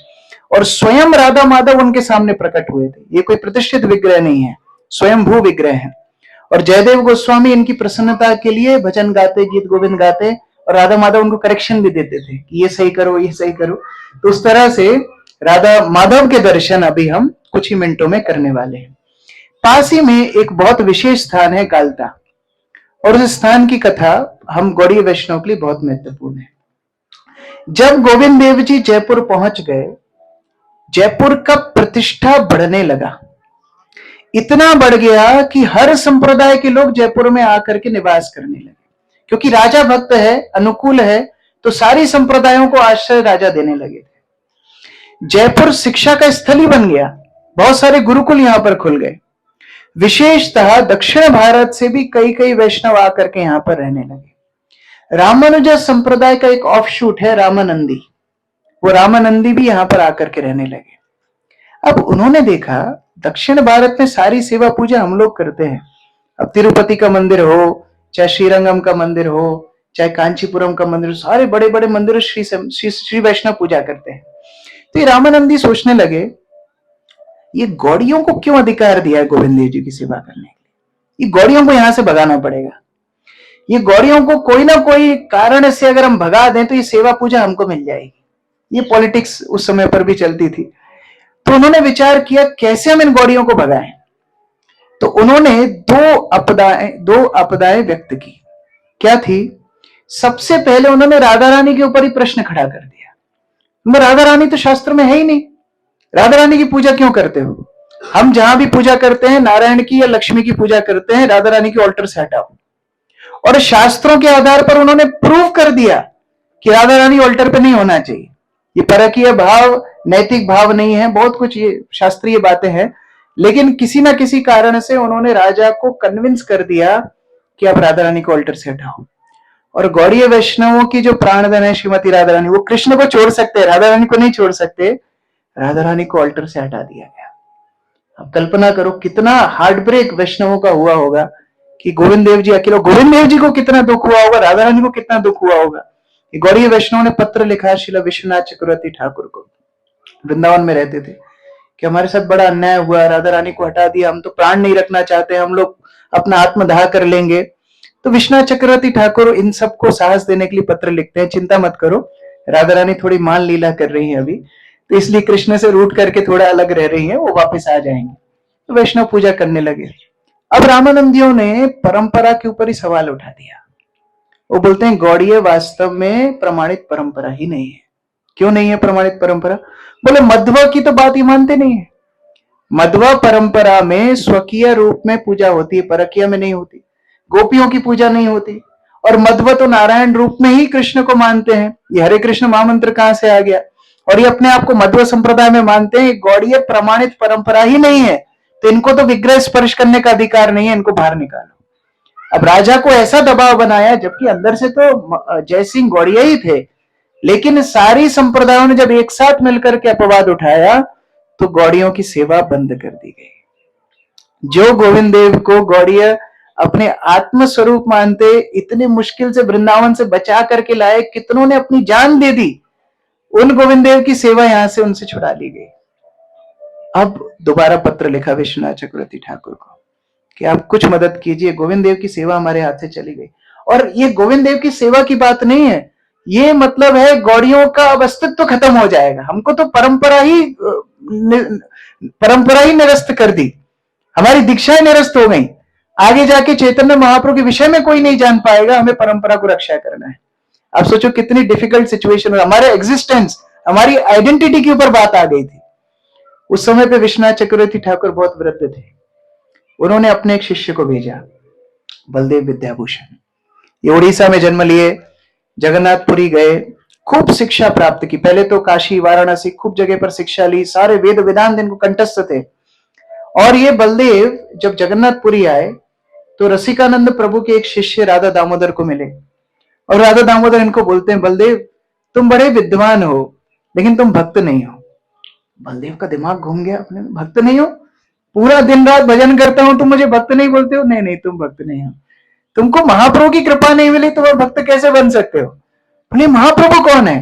और स्वयं राधा माधव उनके सामने प्रकट हुए थे। ये कोई प्रतिष्ठित विग्रह नहीं है, स्वयं भू विग्रह है। और जयदेव गोस्वामी इनकी प्रसन्नता के लिए भजन गाते, गीत गोविंद गाते, और राधा माधव उनको करेक्शन भी देते थे कि ये सही करो, ये सही करो। तो उस तरह से राधा माधव के दर्शन अभी हम कुछ ही मिनटों में करने वाले हैं। पास ही में एक बहुत विशेष स्थान है गालता, और उस स्थान की कथा हम गौड़ीय वैष्णव के लिए बहुत महत्वपूर्ण है। जब गोविंद देव जी जयपुर पहुंच गए, जयपुर का प्रतिष्ठा बढ़ने लगा, इतना बढ़ गया कि हर संप्रदाय के लोग जयपुर में आकर के निवास करने लगे। क्योंकि राजा भक्त है, अनुकूल है, तो सारी संप्रदायों को आश्रय राजा देने लगे थे। जयपुर शिक्षा का स्थल ही बन गया, बहुत सारे गुरुकुल यहां पर खुल गए। विशेषतः दक्षिण भारत से भी कई कई वैष्णव आकर के यहां पर रहने लगे। रामानुजा संप्रदाय का एक ऑफशूट है रामानंदी, वो रामानंदी भी यहां पर आकर के रहने लगे। अब उन्होंने देखा दक्षिण भारत में सारी सेवा पूजा हम लोग करते हैं। अब तिरुपति का मंदिर हो, चाहे श्रीरंगम का मंदिर हो, चाहे कांचीपुरम का मंदिर हो, सारे बड़े बड़े मंदिर श्री वैष्णव पूजा करते हैं। तो ये रामानंदी सोचने लगे ये गौड़ियों को क्यों अधिकार दिया है गोविंद देव जी की सेवा करने के लिए, ये गौड़ियों को यहां से भगाना पड़ेगा। ये गौड़ियों को कोई ना कोई कारण से अगर हम भगा दें तो ये सेवा पूजा हमको मिल जाएगी। ये पॉलिटिक्स उस समय पर भी चलती थी। तो उन्होंने विचार किया कैसे हम इन गौड़ियों को भगाएं। तो उन्होंने दो आपदाएं व्यक्त की। क्या थी? सबसे पहले उन्होंने राधा रानी के ऊपर ही प्रश्न खड़ा कर दिया, राधा रानी तो शास्त्र में है ही नहीं, राधा रानी की पूजा क्यों करते हो? हम जहां भी पूजा करते हैं नारायण की या लक्ष्मी की पूजा करते हैं, राधा रानी के ऑल्टर से हटाओ। और शास्त्रों के आधार पर उन्होंने प्रूव कर दिया कि राधा रानी ऑल्टर पे नहीं होना चाहिए। ये परकीय भाव, नैतिक भाव नहीं है, बहुत कुछ ये शास्त्रीय बातें हैं। लेकिन किसी ना किसी कारण से उन्होंने राजा को कन्विंस कर दिया कि आप राधा रानी को ऑल्टर से हटाओ। और गौड़ीय वैष्णवों की जो प्राणधन है श्रीमती राधा रानी, वो कृष्ण को छोड़ सकते हैं, राधा रानी को नहीं छोड़ सकते। राधा रानी को ऑल्टर से हटा दिया गया। अब कल्पना करो कितना हार्ट ब्रेक वैष्णवों का हुआ होगा कि गोविंद देव जी अकेले, गोविंद देव जी को कितना दुख हुआ होगा, राधा रानी को कितना दुख हुआ होगा। गौड़ीय वैष्णव ने पत्र लिखा श्रील विश्वनाथ चक्रवर्ती ठाकुर को, वृंदावन में रहते थे, कि हमारे साथ बड़ा अन्याय हुआ, राधा रानी को हटा दिया, हम तो प्राण नहीं रखना चाहते, हम लोग अपना आत्मदाह कर लेंगे। तो विश्वनाथ चक्रवर्ती ठाकुर इन सबको साहस देने के लिए पत्र लिखते हैं, चिंता मत करो, राधा रानी थोड़ी मान लीला कर रही है अभी, तो इसलिए कृष्ण से रूठ करके थोड़ा अलग रह रही है, वो वापस आ जाएंगे। तो वैष्णव पूजा करने लगे। अब रामानंदियों ने परंपरा के ऊपर ही सवाल उठा दिया। वो बोलते हैं गौड़ीय वास्तव में प्रमाणित परंपरा ही नहीं है। क्यों नहीं है प्रमाणित परंपरा? बोले मध्वा की तो बात ही मानते नहीं है। मध्वा परंपरा में स्वकीय रूप में पूजा होती है, परकीय में नहीं होती। गोपियों की पूजा नहीं होती। और मध्व तो नारायण रूप में ही कृष्ण को मानते हैं। ये हरे कृष्ण महामंत्र कहां से आ गया? और ये अपने आप को मध्व संप्रदाय में मानते हैं। गौड़ीय प्रमाणित परंपरा ही नहीं है, तो इनको तो विग्रह स्पर्श करने का अधिकार नहीं है, इनको बाहर निकालो। अब राजा को ऐसा दबाव बनाया, जबकि अंदर से तो जयसिंह गौड़िया ही थे, लेकिन सारी संप्रदायों ने जब एक साथ मिलकर के अपवाद उठाया तो गौड़ियों की सेवा बंद कर दी गई। जो गोविंद देव को गौड़िया अपने आत्म स्वरूप मानते, इतने मुश्किल से वृंदावन से बचा करके लाए, कितनों ने अपनी जान दे दी, उन गोविंद देव की सेवा यहां से उनसे छुड़ा ली गई। अब दोबारा पत्र लिखा विश्वनाथ चक्रवर्ती ठाकुर को कि आप कुछ मदद कीजिए, गोविंद देव की सेवा हमारे हाथ से चली गई। और ये गोविंद देव की सेवा की बात नहीं है, ये मतलब है गौड़ियों का अब अस्तित्व तो खत्म हो जाएगा। हमको तो परंपरा ही निरस्त कर दी, हमारी दीक्षाएं निरस्त हो गई। आगे जाके चैतन्य महाप्रभु के विषय में कोई नहीं जान पाएगा, हमें परंपरा को रक्षा करना है। आप सोचो कितनी डिफिकल्ट सिचुएशन, हमारे एग्जिस्टेंस, हमारी आइडेंटिटी के ऊपर बात आ गई थी। उस समय पे विश्वनाथ चक्रवर्ती ठाकुर बहुत वृद्ध थे। उन्होंने अपने एक शिष्य को भेजा, बलदेव विद्याभूषण। ये उड़ीसा में जन्म लिए, जगन्नाथपुरी गए, खूब शिक्षा प्राप्त की। पहले तो काशी वाराणसी खूब जगह पर शिक्षा ली, सारे वेद वेदांत इनको कंठस्थ थे। और ये बलदेव जब जगन्नाथपुरी आए तो रसिकानंद प्रभु के एक शिष्य राधा दामोदर को मिले, और राधा दामोदर इनको बोलते हैं, बलदेव तुम बड़े विद्वान हो लेकिन तुम भक्त नहीं हो। बलदेव का दिमाग घूम गया, अपने भक्त नहीं हो? पूरा दिन रात भजन करता हूं, तुम मुझे भक्त नहीं बोलते हो? नहीं नहीं, तुम भक्त नहीं हो, तुमको महाप्रभु की कृपा नहीं मिली, तुम भक्त कैसे बन सकते हो? अपने महाप्रभु कौन है?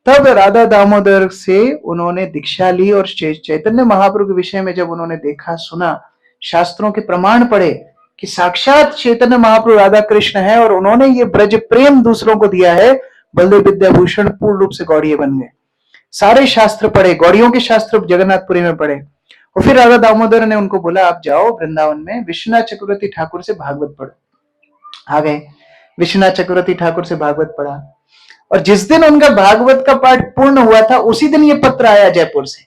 तब राधा दामोदर से उन्होंने दीक्षा ली, और चैतन्य महाप्रभु के विषय में जब उन्होंने देखा, सुना, शास्त्रों के प्रमाण पढ़े कि साक्षात चैतन्य महाप्रभु राधा कृष्ण है और उन्होंने ये ब्रज प्रेम दूसरों को दिया है, बलदेव विद्याभूषण पूर्ण रूप से गौड़ीय बन गए। सारे शास्त्र पढ़े, गौड़ियों के शास्त्र जगन्नाथपुरी में पढ़े। और फिर राधा दामोदर ने उनको बोला, आप जाओ वृंदावन में विश्वनाथ चक्रवर्ती ठाकुर से भागवत पढ़ो। आ गए, विश्वनाथ चक्रवर्ती ठाकुर से भागवत पढ़ा, और जिस दिन उनका भागवत का पाठ पूर्ण हुआ था, उसी दिन ये पत्र आया जयपुर से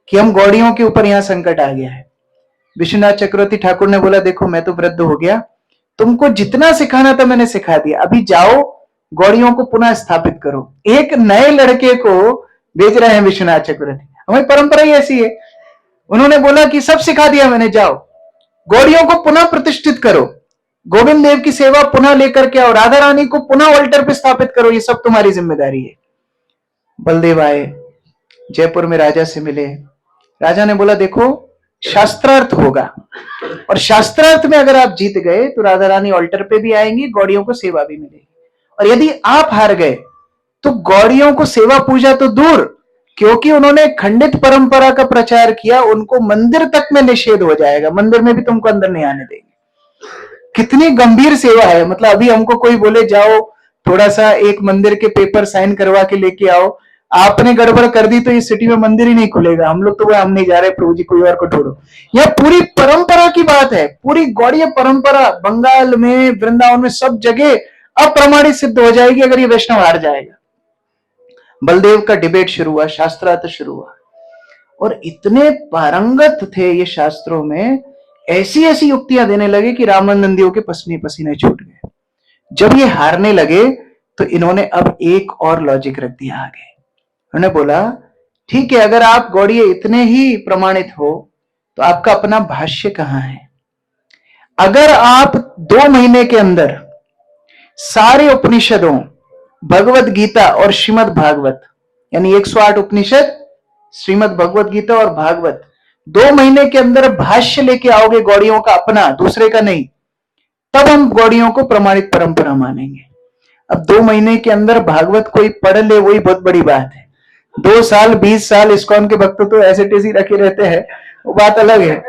कि हम गौड़ियों के ऊपर यहाँ संकट आ गया है। विश्वनाथ चक्रवर्ती ठाकुर ने बोला, देखो मैं तो वृद्ध हो गया, तुमको जितना सिखाना था मैंने सिखा दिया, अभी जाओ गौड़ियों को पुनः स्थापित करो। एक नए लड़के को भेज रहे हैं विश्वनाथ चक्रवर्ती, हमारी परंपरा ही ऐसी है। उन्होंने बोला कि सब सिखा दिया मैंने, जाओ गौड़ियों को पुनः प्रतिष्ठित करो, गोविंद देव की सेवा पुनः लेकर के आओ, राधा रानी को पुनः ऑल्टर पे स्थापित करो, ये सब तुम्हारी जिम्मेदारी है। बलदेव आए, जयपुर में राजा से मिले। राजा ने बोला, देखो शास्त्रार्थ होगा, और शास्त्रार्थ में अगर आप जीत गए तो राधा रानी ऑल्टर पे भी आएंगी, गौड़ियों को सेवा भी मिलेगी। और यदि आप हार गए तो गौड़ियों को सेवा पूजा तो दूर, क्योंकि उन्होंने खंडित परंपरा का प्रचार किया, उनको मंदिर तक में निषेध हो जाएगा, मंदिर में भी तुमको अंदर नहीं आने देंगे। कितनी गंभीर सेवा है। मतलब अभी हमको कोई बोले जाओ थोड़ा सा एक मंदिर के पेपर साइन करवा के लेके आओ, आपने गड़बड़ कर दी तो इस सिटी में मंदिर ही नहीं खुलेगा, हम लोग तो हम नहीं जा रहे, प्रभु जी कोई और को छोड़ो। यह पूरी परंपरा की बात है, पूरी गौड़ीय परंपरा बंगाल में, वृंदावन में, सब जगह अप्रमाणित सिद्ध हो जाएगी अगर ये वैष्णव हार जाएगा। बलदेव का डिबेट शुरू हुआ, शास्त्रार्थ शुरू हुआ, और इतने पारंगत थे ये शास्त्रों में, ऐसी ऐसी युक्तियां देने लगे कि रामानंदियों के पसीने पसीने छूट गए। जब ये हारने लगे तो इन्होंने अब एक और लॉजिक रख दिया आगे। उन्होंने बोला, ठीक है, अगर आप गौड़ीय इतने ही प्रमाणित हो तो आपका अपना भाष्य कहां है? अगर आप 2 महीने के अंदर सारे उपनिषदों, भगवत गीता और श्रीमद् भागवत, यानी 108 उपनिषद, श्रीमद् भगवत गीता और भागवत, 2 महीने के अंदर भाष्य लेके आओगे गौड़ियों का अपना, दूसरे का नहीं, तब हम गौड़ियों को प्रमाणित परंपरा मानेंगे। अब 2 महीने के अंदर भागवत कोई पढ़ ले वही बहुत बड़ी बात है। 2 साल 20 साल इस्कॉन के भक्त तो ऐसे टेसी रखे रहते हैं, वो बात अलग है।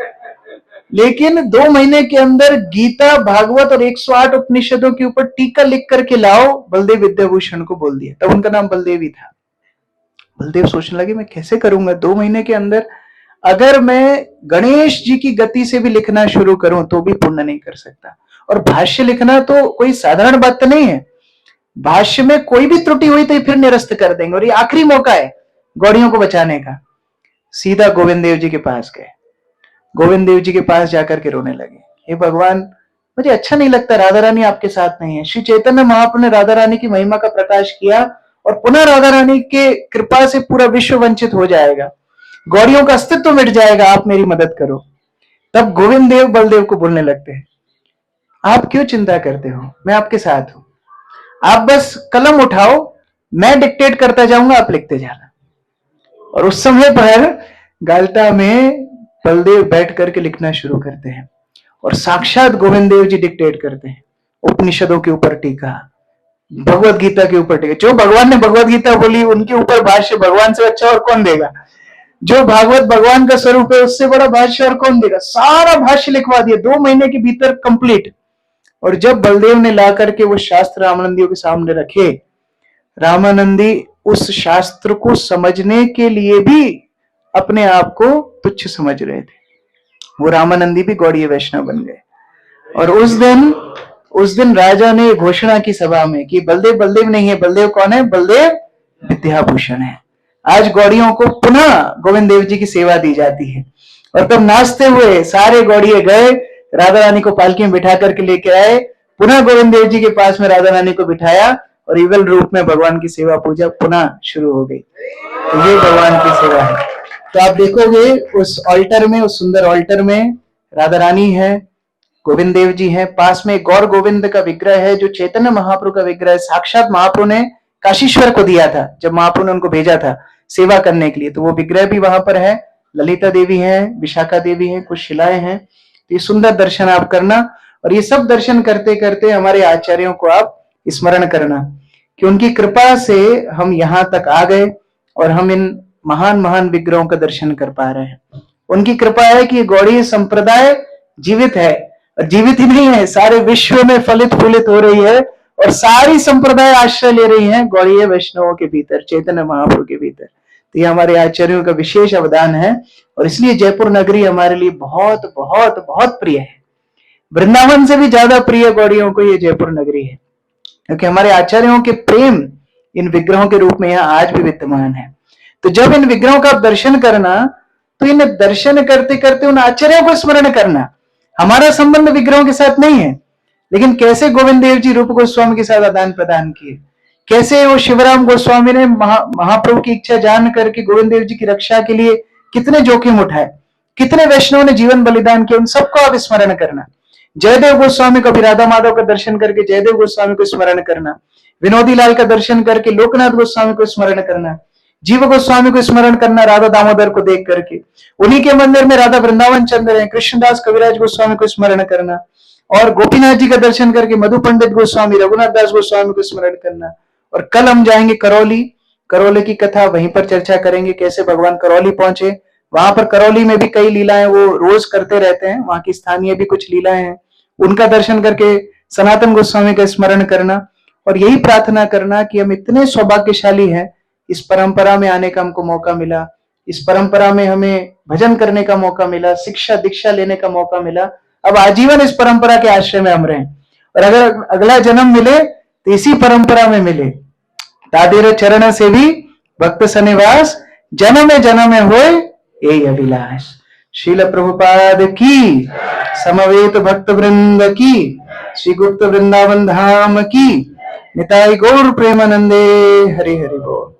लेकिन 2 महीने के अंदर गीता, भागवत और 108 उपनिषदों के ऊपर टीका लिख करके लाओ, बलदेव विद्याभूषण को बोल दिया। तब उनका नाम बलदेव ही था। बलदेव सोचने लगे, मैं कैसे करूंगा 2 महीने के अंदर? अगर मैं गणेश जी की गति से भी लिखना शुरू करूं तो भी पूर्ण नहीं कर सकता, और भाष्य लिखना तो कोई साधारण बात तो नहीं है। भाष्य में कोई भी त्रुटि हुई तो ये फिर निरस्त कर देंगे, और ये आखिरी मौका है गौड़ियों को बचाने का। सीधा गोविंद देव जी के पास गए, गोविंद देव जी के पास जाकर के रोने लगे, हे भगवान, मुझे अच्छा नहीं लगता, राधा रानी आपके साथ नहीं है। श्री चैतन्य महाप्रभु ने राधा रानी की महिमा का प्रकाश किया, और पुनः राधा रानी के कृपा से पूरा विश्व वंचित हो जाएगा, गौड़ियों का अस्तित्व मिट जाएगा, आप मेरी मदद करो। तब गोविंद देव बलदेव को बोलने लगते हैं, आप क्यों चिंता करते हो, मैं आपके साथ हूं, आप बस कलम उठाओ, मैं डिक्टेट करता जाऊंगा, आप लिखते जाना। और उस समय पर गाल्टा में बलदेव बैठ करके लिखना शुरू करते हैं, और साक्षात गोविंद देव जी डिक्टेट करते हैं उपनिषदों के ऊपर टीका, भगवत गीता के ऊपर टीका। जो भगवान ने भगवत गीता बोली उनके ऊपर भाष्य भगवान से अच्छा और कौन देगा, जो भागवत भगवान का स्वरूप है उससे बड़ा भाष्य और कौन देगा। सारा भाष्य लिखवा दिया 2 महीने के भीतर कंप्लीट। और जब बलदेव ने ला करके वो शास्त्र रामानंदियों के सामने रखे, रामानंदी उस शास्त्र को समझने के लिए भी अपने आप को तुच्छ समझ रहे थे। वो रामानंदी भी गौड़ीय वैष्णव बन गए। और उस दिन राजा ने घोषणा की सभा में कि बलदेव बलदेव नहीं है, बलदेव कौन है, बलदेव विद्याभूषण है। आज गौड़ियों को पुनः गोविंद देव जी की सेवा दी जाती है। और तब नाचते हुए सारे गौड़िये गए, राधा रानी को पालकी में बिठा करके लेके आए, पुनः गोविंद देव जी के पास में राधा रानी को बिठाया, और युगल रूप में भगवान की सेवा पूजा पुनः शुरू हो गई। तो ये भगवान की सेवा है। तो आप देखोगे उस ऑल्टर में, उस सुंदर ऑल्टर में राधा रानी है, गोविंद देव जी हैं, पास में गौर गोविंद का विग्रह है जो चैतन्य महाप्रभु का विग्रह है। साक्षात महाप्रभु ने काशीश्वर को दिया था जब महाप्रभु ने उनको भेजा था सेवा करने के लिए, तो वो विग्रह भी वहां पर है। ललिता देवी है, विशाखा देवी है, कुछ शिलाएं हैं। तो ये सुंदर दर्शन आप करना, और ये सब दर्शन करते करते हमारे आचार्यों को आप स्मरण करना कि उनकी कृपा से हम यहाँ तक आ गए और हम इन महान महान विग्रहों का दर्शन कर पा रहे हैं। उनकी कृपा है कि गौड़ीय संप्रदाय जीवित है, और जीवित ही नहीं है, सारे विश्व में फलित फूलित हो रही है, और सारी संप्रदाय आश्रय ले रही हैं गौड़ीय वैष्णवों के भीतर, चैतन्य महाप्रभु के भीतर। तो ये हमारे आचार्यों का विशेष अवदान है, और इसलिए जयपुर नगरी हमारे लिए बहुत बहुत बहुत प्रिय है। वृंदावन से भी ज्यादा प्रिय गौड़ियों को ये जयपुर नगरी है, क्योंकि हमारे आचार्यों के प्रेम इन विग्रहों के रूप में यहाँ आज भी विद्यमान है। तो जब इन विग्रहों का दर्शन करना, तो इन दर्शन करते करते उन आचार्यों को स्मरण करना। हमारा संबंध विग्रहों के साथ नहीं है, लेकिन कैसे गोविंद देव जी रूप गोस्वामी के साथ आदान प्रदान किए, कैसे वो शिवराम गोस्वामी ने महाप्रभु की इच्छा जान करके गोविंद देव जी की रक्षा के लिए कितने जोखिम उठाए, कितने वैष्णव ने जीवन बलिदान किया, उन सबको आप स्मरण करना। जयदेव गोस्वामी को भी राधा माधव का दर्शन करके जयदेव गोस्वामी को स्मरण करना, विनोदी लाल का दर्शन करके लोकनाथ गोस्वामी को स्मरण करना, जीव गोस्वामी को स्मरण करना राधा दामोदर को देख करके, उन्हीं के मंदिर में राधा वृंदावन चंद्र है, कृष्णदास कविराज गोस्वामी को स्मरण करना, और गोपीनाथ जी का दर्शन करके मधु पंडित गोस्वामी, रघुनाथ दास गोस्वामी को स्मरण करना। और कल हम जाएंगे करौली, करौली की कथा वहीं पर चर्चा करेंगे, कैसे भगवान करौली पहुंचे। वहां पर करौली में भी कई लीलाएं वो रोज करते रहते हैं, वहां की स्थानीय भी कुछ लीलाएं हैं, उनका दर्शन करके सनातन गोस्वामी का स्मरण करना, और यही प्रार्थना करना कि हम इतने सौभाग्यशाली हैं, इस परंपरा में आने का हमको मौका मिला, इस परंपरा में हमें भजन करने का मौका मिला, शिक्षा दीक्षा लेने का मौका मिला। अब आजीवन इस परंपरा के आश्रय में हम रहें, और अगर अगला जन्म मिले तो इसी परंपरा में मिले। तादेर चरण से भी भक्त सनिवास, जन्म में होए यही अभिलाष। श्रील प्रभुपाद की, समवेत भक्त वृंद की, श्री गुप्त वृंदावन धाम की, निताई गौर प्रेमानंदे। हरि हरि बोल।